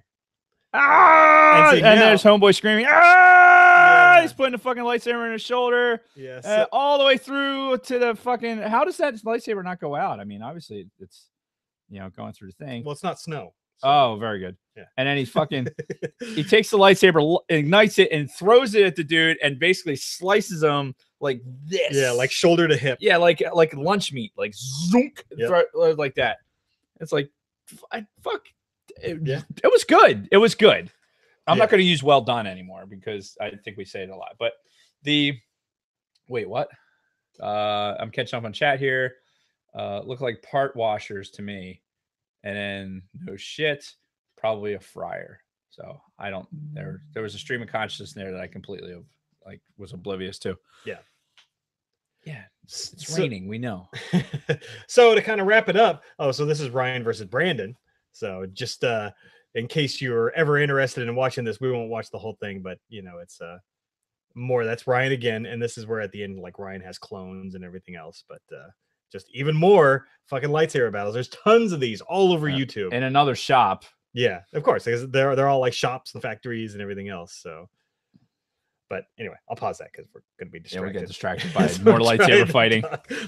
Ah! And there's Homeboy screaming. Ah! Yeah. He's putting the fucking lightsaber in his shoulder. Yes. All the way through to the fucking. How does that lightsaber not go out? I mean, obviously it's going through the thing. Well, it's not snow. So. Oh, very good. Yeah. And then he fucking he takes the lightsaber, ignites it, and throws it at the dude, and basically slices him like this. Yeah, like shoulder to hip. Yeah, like lunch meat, like zounk, like that. It's like, fuck. It was good. It was good. I'm not going to use well done anymore because I think we say it a lot. But wait, what? I'm catching up on chat here. Look like part washers to me. And then no shit, probably a fryer. So I don't. There was a stream of consciousness there that I completely was oblivious to. Yeah. Yeah, it's raining. We know. So to kind of wrap it up. Oh, so this is Ryan versus Brandon. So just in case you're ever interested in watching this, we won't watch the whole thing, but it's more. That's Ryan again, and this is where at the end, like Ryan has clones and everything else, but just even more fucking lightsaber battles. There's tons of these all over YouTube. In another shop. Yeah, of course, because they're all like shops and factories and everything else. So, but anyway, I'll pause that because we're going to be distracted. Yeah, we get distracted by more lightsaber fighting.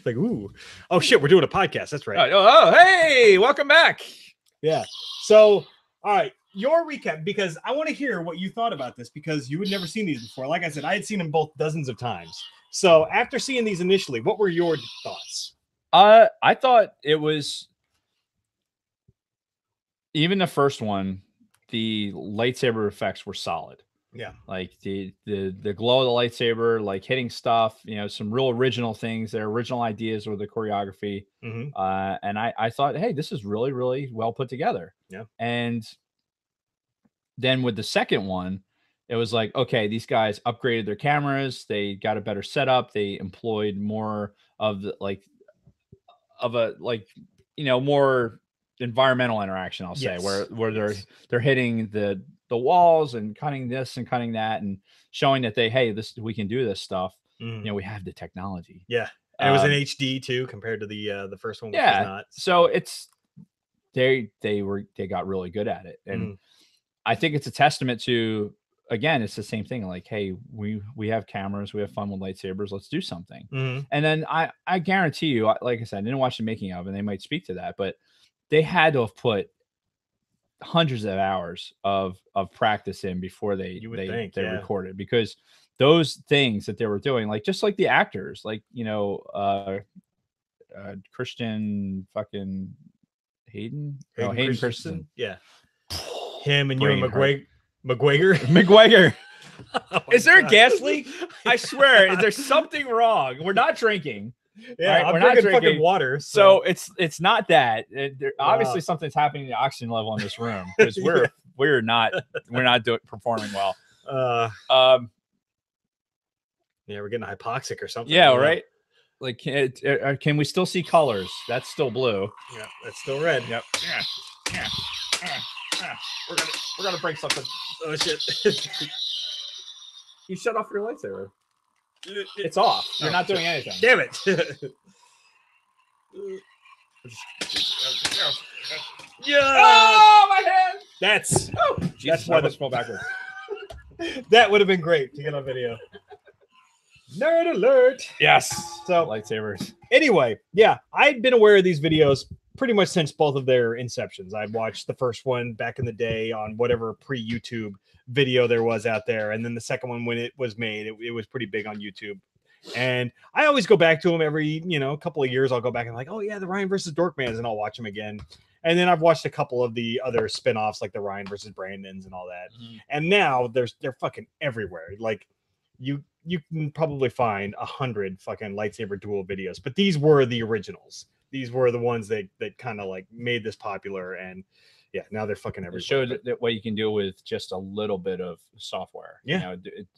Like, ooh, oh shit, we're doing a podcast. That's right. Oh, hey, welcome back. Yeah. So, all right, your recap, because I want to hear what you thought about this because you had never seen these before. Like I said, I had seen them both dozens of times. So after seeing these initially, what were your thoughts? I thought it was, even the first one, the lightsaber effects were solid. Yeah. Like the glow of the lightsaber, like hitting stuff, you know, some real original things, their original ideas with the choreography. Mhm. And I thought, hey, this is really, really well put together. Yeah. And then with the second one, it was like, okay, these guys upgraded their cameras, they got a better setup, they employed more of the you know, more environmental interaction, I'll say, Yes. where Yes. they're hitting the walls and cutting this and cutting that and showing that we can do this stuff. Mhm. You know, we have the technology. Yeah. And it was in HD too, compared to the first one, which was Yeah. not. So it's they got really good at it. And Mhm. I think it's a testament to, again, it's the same thing. Like, hey, we have cameras, we have fun with lightsabers. Let's do something. Mhm. And then I guarantee you, like I said, I didn't watch the making of, and they might speak to that, but they had to have put hundreds of hours of practice in before they You would think, yeah. recorded, because those things that they were doing, like just like the actors, like, you know, Christian fucking Hayden Christensen. Yeah. Him and Brain Ewan hurt. McGregor. McGregor. Oh my Is there a God. gas leak? I swear, is there something wrong? We're not drinking. Yeah, right? I'm We're not drinking fucking drinking. water. So it's not that. Obviously Wow. something's happening to the oxygen level in this room, because we're not performing well. Yeah, we're getting hypoxic or something. Yeah, right. Like, can we still see colors? That's still blue. Yeah, that's still red. Yep. Yeah. We're gonna break something. Oh shit. You shut off your lightsaber. It's off. You're not doing anything. Damn it. Yeah. Oh, my hand. That's Jesus, why I almost fell backwards. that would have been great to get on video. Nerd alert. Yes. So lightsabers. Anyway, yeah, I'd been aware of these videos pretty much since both of their inceptions. I watched the first one back in the day on whatever pre-YouTube video there was out there, and then the second one when it was made, it was pretty big on YouTube. And I always go back to them every, couple of years. I'll go back and like, oh yeah, the Ryan versus Dorkmans, and I'll watch them again. And then I've watched a couple of the other spin-offs like the Ryan versus Brandons and all that. Mm-hmm. And now they're fucking everywhere. Like you can probably find 100 fucking lightsaber duel videos, but these were the originals. These were the ones that kind of like made this popular, and yeah, now they're fucking everywhere. It showed that what you can do with just a little bit of software, yeah,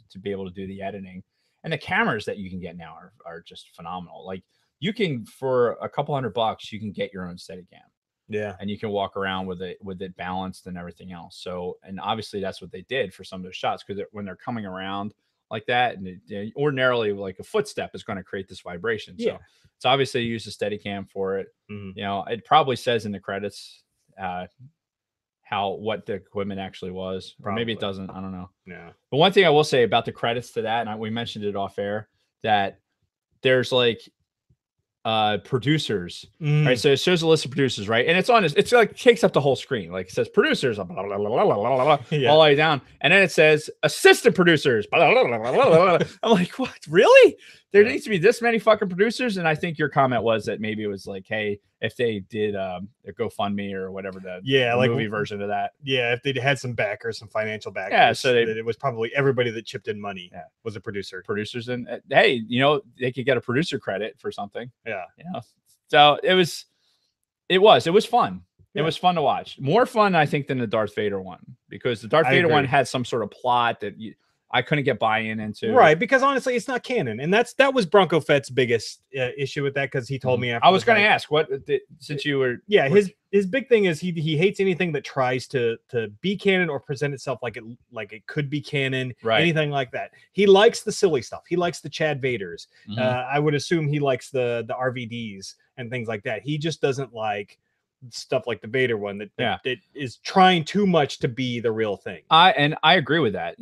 to be able to do the editing. And the cameras that you can get now are just phenomenal. Like, you can, for a couple $100, you can get your own Steadicam. Yeah, and you can walk around with it balanced and everything else. So, and obviously that's what they did for some of those shots, because when they're coming around like that, and ordinarily like a footstep is going to create this vibration. Yeah. So it's obviously use a Steadicam for it. Mm-hmm. It probably says in the credits what the equipment actually was, or maybe it doesn't. I don't know. Yeah. But one thing I will say about the credits to that, and we mentioned it off air, that there's like producers, right? So it shows a list of producers, right? And it's like takes up the whole screen. Like, it says producers blah, blah, blah, blah, blah, blah, all the way down, and then it says assistant producers blah, blah, blah, blah, blah, blah. I'm like, what? Really? There needs to be this many fucking producers? And I think your comment was that maybe it was like, hey, if they did a GoFundMe or whatever, the like movie version of that, if they had some backers, some financial backers, so it was probably everybody that chipped in money was a producer. Producers, and hey, they could get a producer credit for something. Yeah. So it was fun. It was fun to watch. More fun, I think, than the Darth Vader one, because the Darth Vader one had some sort of plot that I couldn't get buy-in into. Right, because honestly, it's not canon, and that was Bronco Fett's biggest issue with that, because he told me after. I was going to ask since you were. Yeah, his big thing is he hates anything that tries to be canon or present itself like it could be canon, right? Anything like that. He likes the silly stuff. He likes the Chad Vaders. I would assume he likes the RVDs and things like that. He just doesn't like stuff like the Vader one that is trying too much to be the real thing. I agree with that.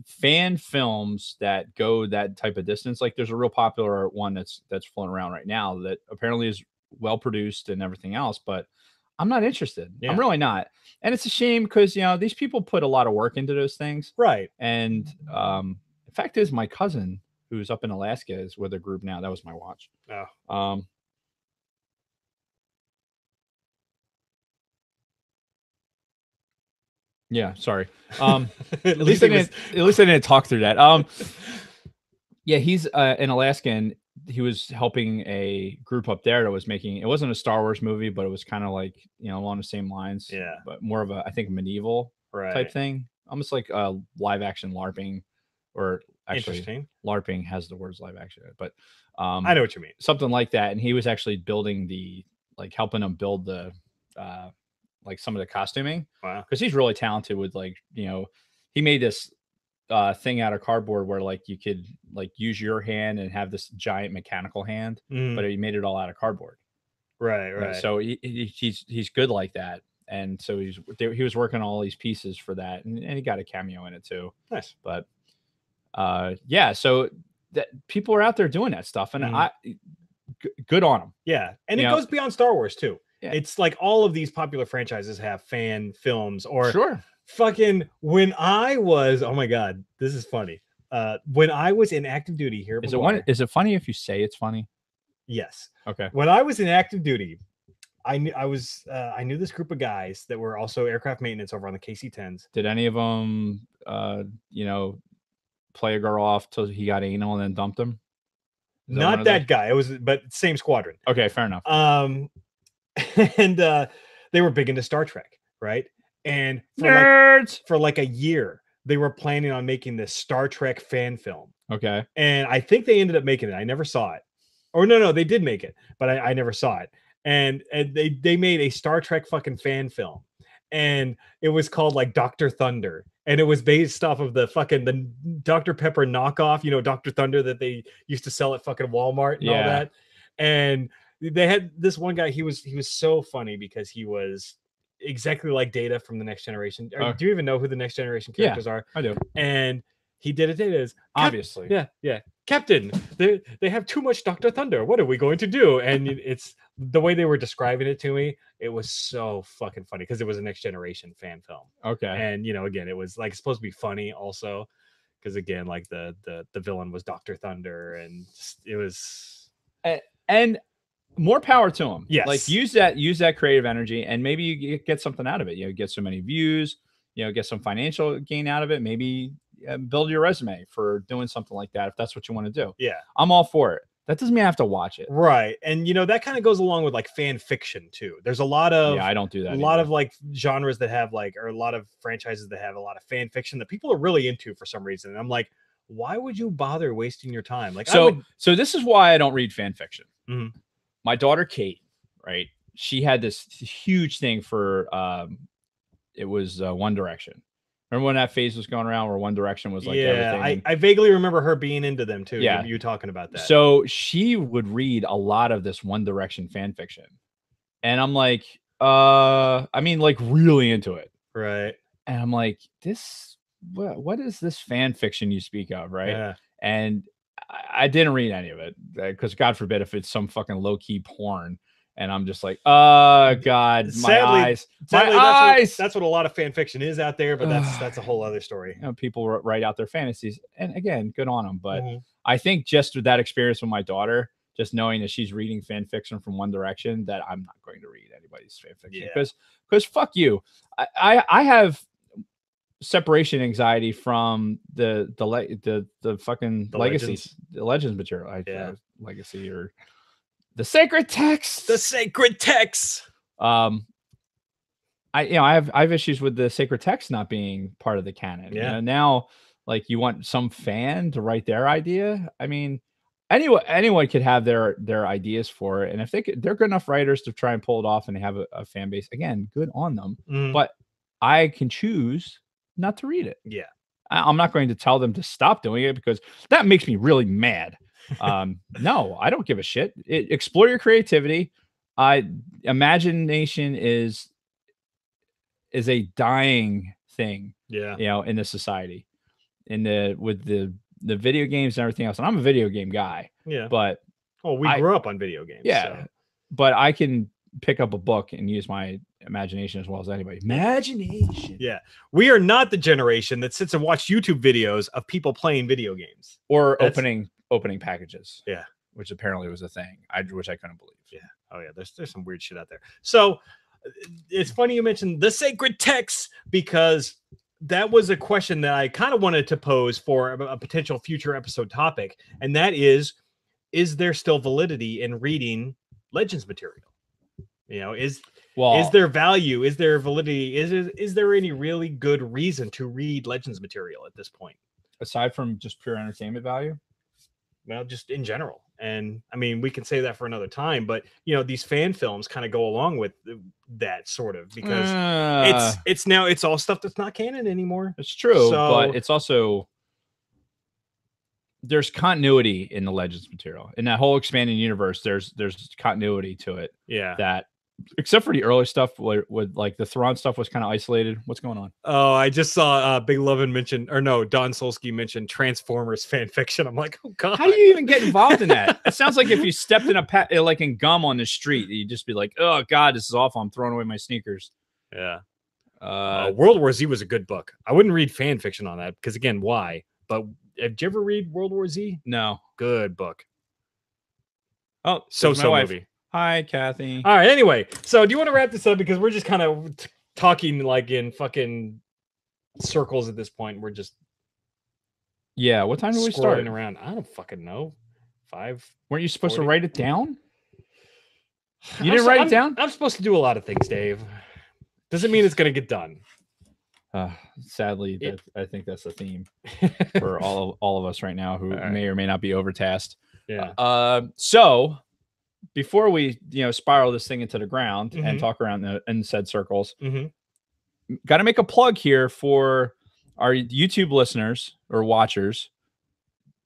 Fan films that go that type of distance, like there's a real popular one that's floating around right now that apparently is well produced and everything else, but I'm not interested. I'm really not. And it's a shame, because these people put a lot of work into those things, right? And the fact is, my cousin who's up in Alaska is with a group now. That was my watch. Yeah, sorry. at At least I he was- didn't. At least I didn't talk through that. Yeah, he's an Alaskan. He was helping a group up there that was making. It wasn't a Star Wars movie, but it was kind of like along the same lines. Yeah. but more of a I think medieval right. type thing, almost like live action LARPing, or actually Interesting. LARPing has the words live action, but I know what you mean. something like that. And he was actually building helping him build the like some of the costuming, Wow. because he's really talented with he made this thing out of cardboard where like you could like use your hand and have this giant mechanical hand, Mhm. but he made it all out of cardboard. Right. So he's good like that. And so he was working on all these pieces for that, and he got a cameo in it too. Nice. But yeah, so that people are out there doing that stuff, and Mhm. good on them. Yeah. And You it know- goes beyond Star Wars too. Yeah. It's like all of these popular franchises have fan films or Sure. fucking when I was, oh my God, this is funny. When I was in active duty here, at McGuire- Is it funny if you say it's funny? yes. Okay. When I was in active duty, I knew this group of guys that were also aircraft maintenance over on the KC-10s. Did any of them, play a girl off till he got anal and then dumped him? Is one Not of that guy. It was, but same squadron. those? Okay, fair enough. And they were big into Star Trek, right? And Nerds. for like a year, they were planning on making this Star Trek fan film. Okay. And I think they ended up making it. I never saw it. Or no, they did make it, but I never saw it. And they made a Star Trek fucking fan film. And it was called like Dr. Thunder. And it was based off of the Dr. Pepper knockoff, Dr. Thunder that they used to sell at fucking Walmart and all Yeah. that. And they had this one guy, he was so funny because he was exactly like Data from the Next Generation. Do you even know who the Next Generation characters are? I do. And he did it. Data is Obviously. yeah. Captain, they have too much Dr. Thunder. What are we going to do? And it's the way they were describing it to me. It was so fucking funny because it was a Next Generation fan film. Okay. And again, it was like supposed to be funny also because again, like the villain was Dr. Thunder, and it was And more power to him. Yes. Like use that creative energy, and maybe you get something out of it. Get so many views, get some financial gain out of it. Maybe build your resume for doing something like that if that's what you want to do. Yeah, I'm all for it. That doesn't mean I have to watch it. Right. And that kind of goes along with like fan fiction too. There's a lot of I don't do that. A lot of like genres that have or a lot of franchises that have a lot of fan fiction that people are really into for some reason. And I'm like, why would you bother wasting your time? Like, so this is why I don't read fan fiction. Mhm. My daughter Kate, right? She had this huge thing for it was One Direction. Remember when that phase was going around where One Direction was like everything? I vaguely remember her being into them too. Yeah. You talking about that. So she would read a lot of this One Direction fan fiction. And I'm like, I mean, like really into it. right. And I'm like, what is this fan fiction you speak of? Right. Yeah. And I didn't read any of it because God forbid if it's some fucking low key porn. And I'm just like, oh God, my eyes. That's what a lot of fan fiction is out there, but that's a whole other story. People write out their fantasies, and again, good on them. But Mhm. I think just with that experience with my daughter, just knowing that she's reading fan fiction from One Direction, that I'm not going to read anybody's fan fiction because fuck you. I have separation anxiety from the fucking legacies, the legends material. Legacy or the sacred text. The sacred text. I have issues with the sacred text not being part of the canon. Yeah. Now, like you want some fan to write their idea. I mean, anyone could have their ideas for it, and if they're good enough writers to try and pull it off and have a fan base. Again, good on them. Mhm. But I can choose not to read it. Yeah. I'm not going to tell them to stop doing it because that makes me really mad. No, I don't give a shit. Explore your creativity. Imagination is a dying thing. Yeah. In the society, with the video games and everything else. And I'm a video game guy. Yeah. But we grew up on video games. Yeah. So. But I can pick up a book and use my imagination as well as anybody. Imagination. Yeah. We are not the generation that sits and watch YouTube videos of people playing video games or opening packages. Yeah. Which apparently was a thing. Which I couldn't believe. Yeah. Oh yeah. There's some weird shit out there. So it's funny you mentioned the sacred texts because that was a question that I kind of wanted to pose for a potential future episode topic, and that is there still validity in reading Legends material? You know, is there value? Is there validity? Is there any really good reason to read Legends material at this point? Aside from just pure entertainment value? Well, just in general. And I mean, we can say that for another time, but you know, these fan films kind of go along with that sort of, because it's all stuff that's not canon anymore. It's true, but it's also, there's continuity in the Legends material. In that whole expanding universe, there's continuity to it. Yeah. That, except for the early stuff with like the Thrawn stuff was kind of isolated. What's going on? Oh, I just saw Big Lovin mention, or no, Don Solsky mentioned Transformers fan fiction. I'm like, oh god, how do you even get involved in that? It sounds like if you stepped in like in gum on the street, you'd just be like, oh god, this is awful. I'm throwing away my sneakers. Yeah. World War Z was a good book. I wouldn't read fan fiction on that because, again, why? But did you ever read World War Z? No. Good book. Oh, so movie. Hi, Kathy. All right. Anyway, so do you want to wrap this up, because we're just kind of talking like in fucking circles at this point? We're just What time do we start? Around. I don't fucking know. 5. Weren't you supposed to write it down? You didn't write it down? I'm supposed to do a lot of things, Dave. Doesn't mean it's going to get done. Sadly, I think that's the theme for all of us right now, who may or may not be overtasked. Yeah. So before we spiral this thing into the ground and talk around in said circles, got to make a plug here for our YouTube listeners or watchers.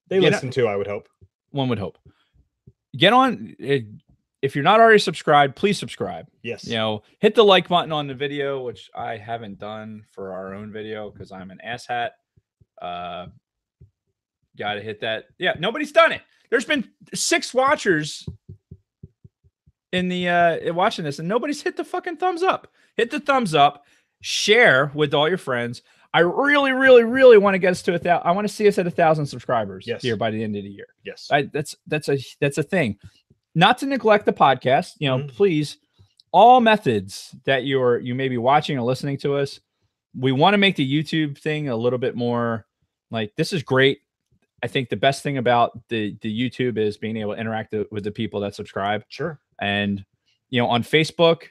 They listen too, I would hope. One would hope. Get on. If you're not already subscribed, please subscribe. Yes. Hit the like button on the video, which I haven't done for our own video because I'm an asshat. Got to hit that. Yeah, nobody's done it. There's been 6 watchers in the watching this, and nobody's hit the fucking thumbs up. Hit the thumbs up. Share with all your friends. I really, really, really want to get us to 1,000. I want to see us at 1,000 subscribers here by the end of the year. Yes. That's a thing. Not to neglect the podcast, please, all methods that you may be watching or listening to us. We want to make the YouTube thing a little bit more like, this is great. I think the best thing about the YouTube is being able to interact with the people that subscribe. Sure. And, on Facebook,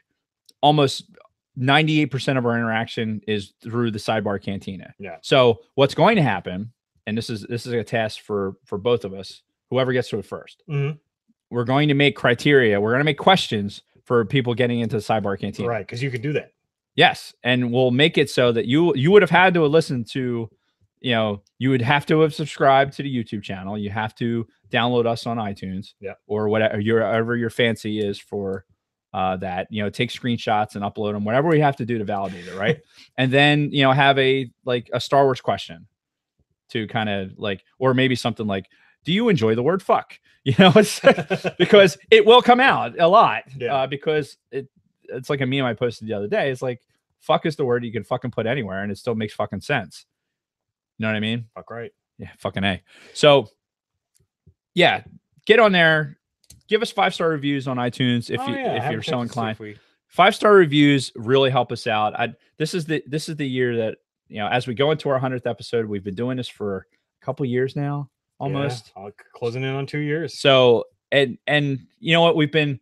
almost 98% of our interaction is through the Sidebar Cantina. Yeah. So what's going to happen, and this is a task for both of us, whoever gets to it first. We're going to make criteria. We're going to make questions for people getting into the Sidebar Cantina. Right, because you can do that. Yes, and we'll make it so that you would have had to listen to, you would have to have subscribed to the YouTube channel. You have to download us on iTunes, or whatever your fancy is for that. Take screenshots and upload them. Whatever we have to do to validate it, right? And then have a Star Wars question to kind of or maybe something like, do you enjoy the word fuck? It's because it will come out a lot. Because it's like a meme I posted the other day. It's like, fuck is the word you can fucking put anywhere and it still makes fucking sense. You know what I mean? Fuck right. Yeah, fucking A. So yeah, get on there. Give us 5-star reviews on iTunes if you're so inclined. 5-star reviews really help us out. This is the year that, as we go into our 100th episode, we've been doing this for a couple years now. Almost closing in on 2 years. So, and you know what,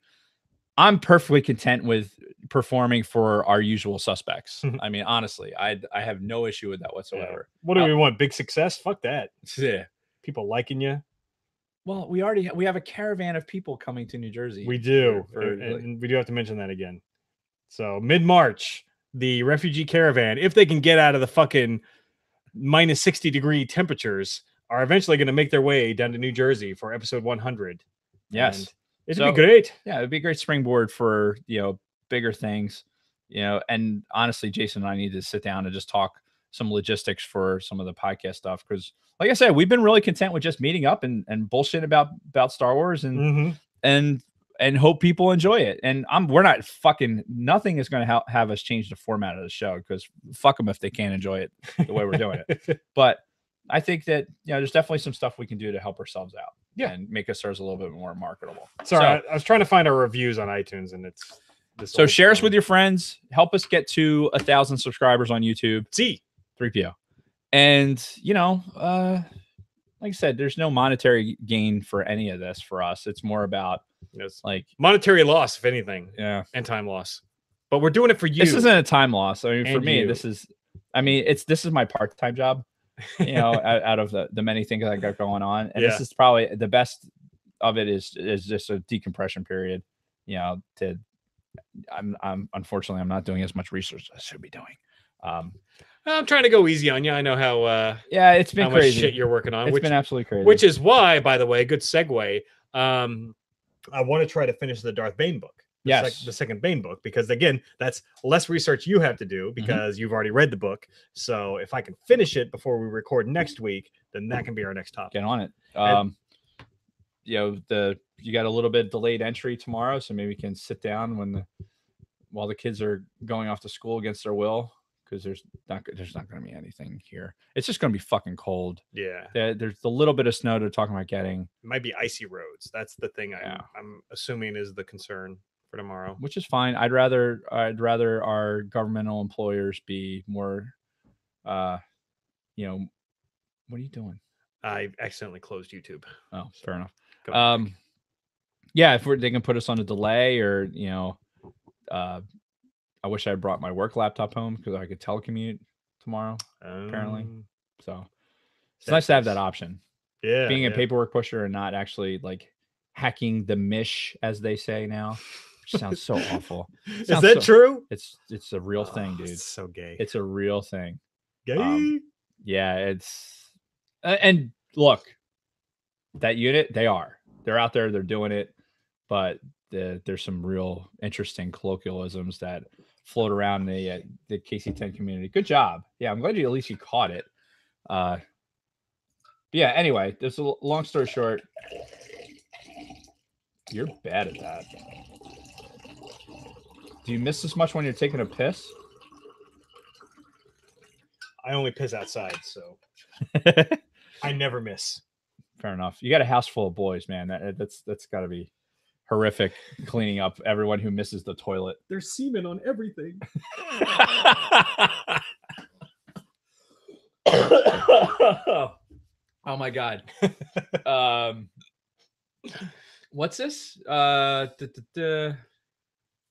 I'm perfectly content with performing for our usual suspects. I mean, honestly, I have no issue with that whatsoever. What do we want? Big success? Fuck that. Yeah. People liking you. Well, we have a caravan of people coming to New Jersey. We do. And we do have to mention that again. So mid-March, the refugee caravan, if they can get out of the fucking minus 60-degree temperatures, are eventually going to make their way down to New Jersey for episode 100. Yes. And it'd be great. Yeah, it'd be a great springboard for, bigger things, and honestly, Jason and I need to sit down and just talk some logistics for some of the podcast stuff. Cause like I said, we've been really content with just meeting up and bullshit about Star Wars and hope people enjoy it. And we're not fucking, nothing is going to have us change the format of the show, because fuck them if they can't enjoy it the way we're doing it. But I think that, there's definitely some stuff we can do to help ourselves out. Yeah. And make ourselves a little bit more marketable. Sorry, I was trying to find our reviews on iTunes, and it's so share us with your friends. Help us get to 1,000 subscribers on YouTube. 3PO. And, you know, like I said, there's no monetary gain for any of this for us. It's more about like monetary loss, if anything. Yeah. And time loss. But we're doing it for you. This isn't a time loss. I mean, for me, you. this is my part-time job, you know, out of the many things I got going on. And this is probably the best of it is just a decompression period, you know, I'm unfortunately I'm not doing as much research as I should be doing. I'm trying to go easy on you. I know how it's been how crazy. much shit you're working on. It's been absolutely crazy. Which is why, by the way, good segue. I want to try to finish the Darth Bane book. The second Bane book, because again, that's less research you have to do because you've already read the book. So if I can finish it before we record next week, then that can be our next topic. Get on it. You know, you got a little bit delayed entry tomorrow, so maybe we can sit down while the kids are going off to school against their will, because there's not going to be anything here. It's just going to be fucking cold. Yeah. There's a little bit of snow they're talking about getting. It might be icy roads. That's the thing I'm assuming is the concern for tomorrow. Which is fine. I'd rather our governmental employers be more you know, what are you doing? I accidentally closed YouTube. Oh, fair enough. Yeah, if they can put us on a delay, or you know, I wish I had brought my work laptop home because I could telecommute tomorrow. Apparently, so it's nice to have that option. Yeah, being a paperwork pusher and not actually like hacking the mish, as they say now, which sounds so awful. Is that true? It's a real thing, dude. It's so gay. It's a real thing. Gay. Yeah, it's and look, that unit, they're out there, they're doing it, but there's some real interesting colloquialisms that float around the KC10 community. Good job. Yeah, I'm glad at least you caught it. But yeah, anyway, there's a long story short. You're bad at that. Do you miss this much when you're taking a piss? I only piss outside, so I never miss. Fair enough. You got a house full of boys, man. That's got to be horrific, cleaning up everyone who misses the toilet. There's semen on everything. Oh my god. What's this?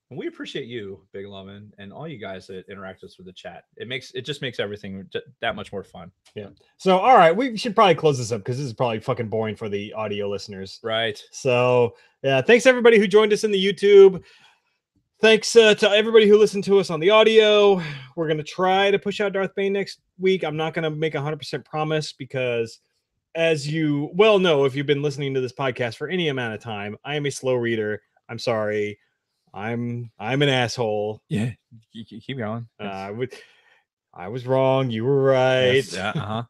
We appreciate you, Big Lovin', and all you guys that interact with us with the chat. It just makes everything that much more fun. Yeah. So, all right, we should probably close this up because this is probably fucking boring for the audio listeners. Right. So, yeah, thanks everybody who joined us in the YouTube. Thanks to everybody who listened to us on the audio. We're going to try to push out Darth Bane next week. I'm not going to make 100% promise because, as you well know, if you've been listening to this podcast for any amount of time, I am a slow reader. I'm sorry. I'm an asshole. Yeah, keep going. I was wrong. You were right. Yes. Yeah,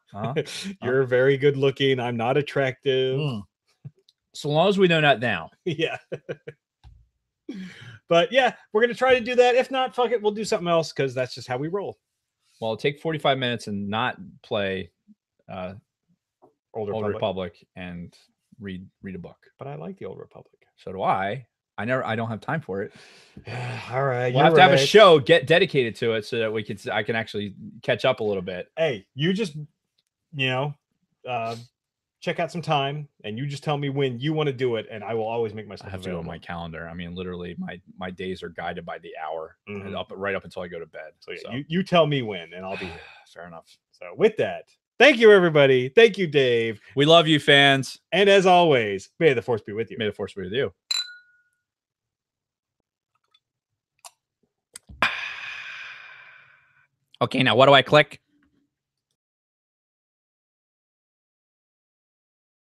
You're very good looking. I'm not attractive. So long as we know that now. Yeah. But yeah, we're gonna try to do that. If not, fuck it, we'll do something else because that's just how we roll. Well, take 45 minutes and not play Old Republic and read a book. But I like the Old Republic. So do I. I don't have time for it. All right. We'll have to have a show get to it so that I can actually catch up a little bit. Hey, you just, check out some time and you just tell me when you want to do it. And I will always make myself available. To go on my calendar. I mean, literally my days are guided by the hour and right up until I go to bed. So you tell me when and I'll be here. Fair enough. So with that, thank you, everybody. Thank you, Dave. We love you, fans. And as always, may the force be with you. May the force be with you. Okay, now what do I click?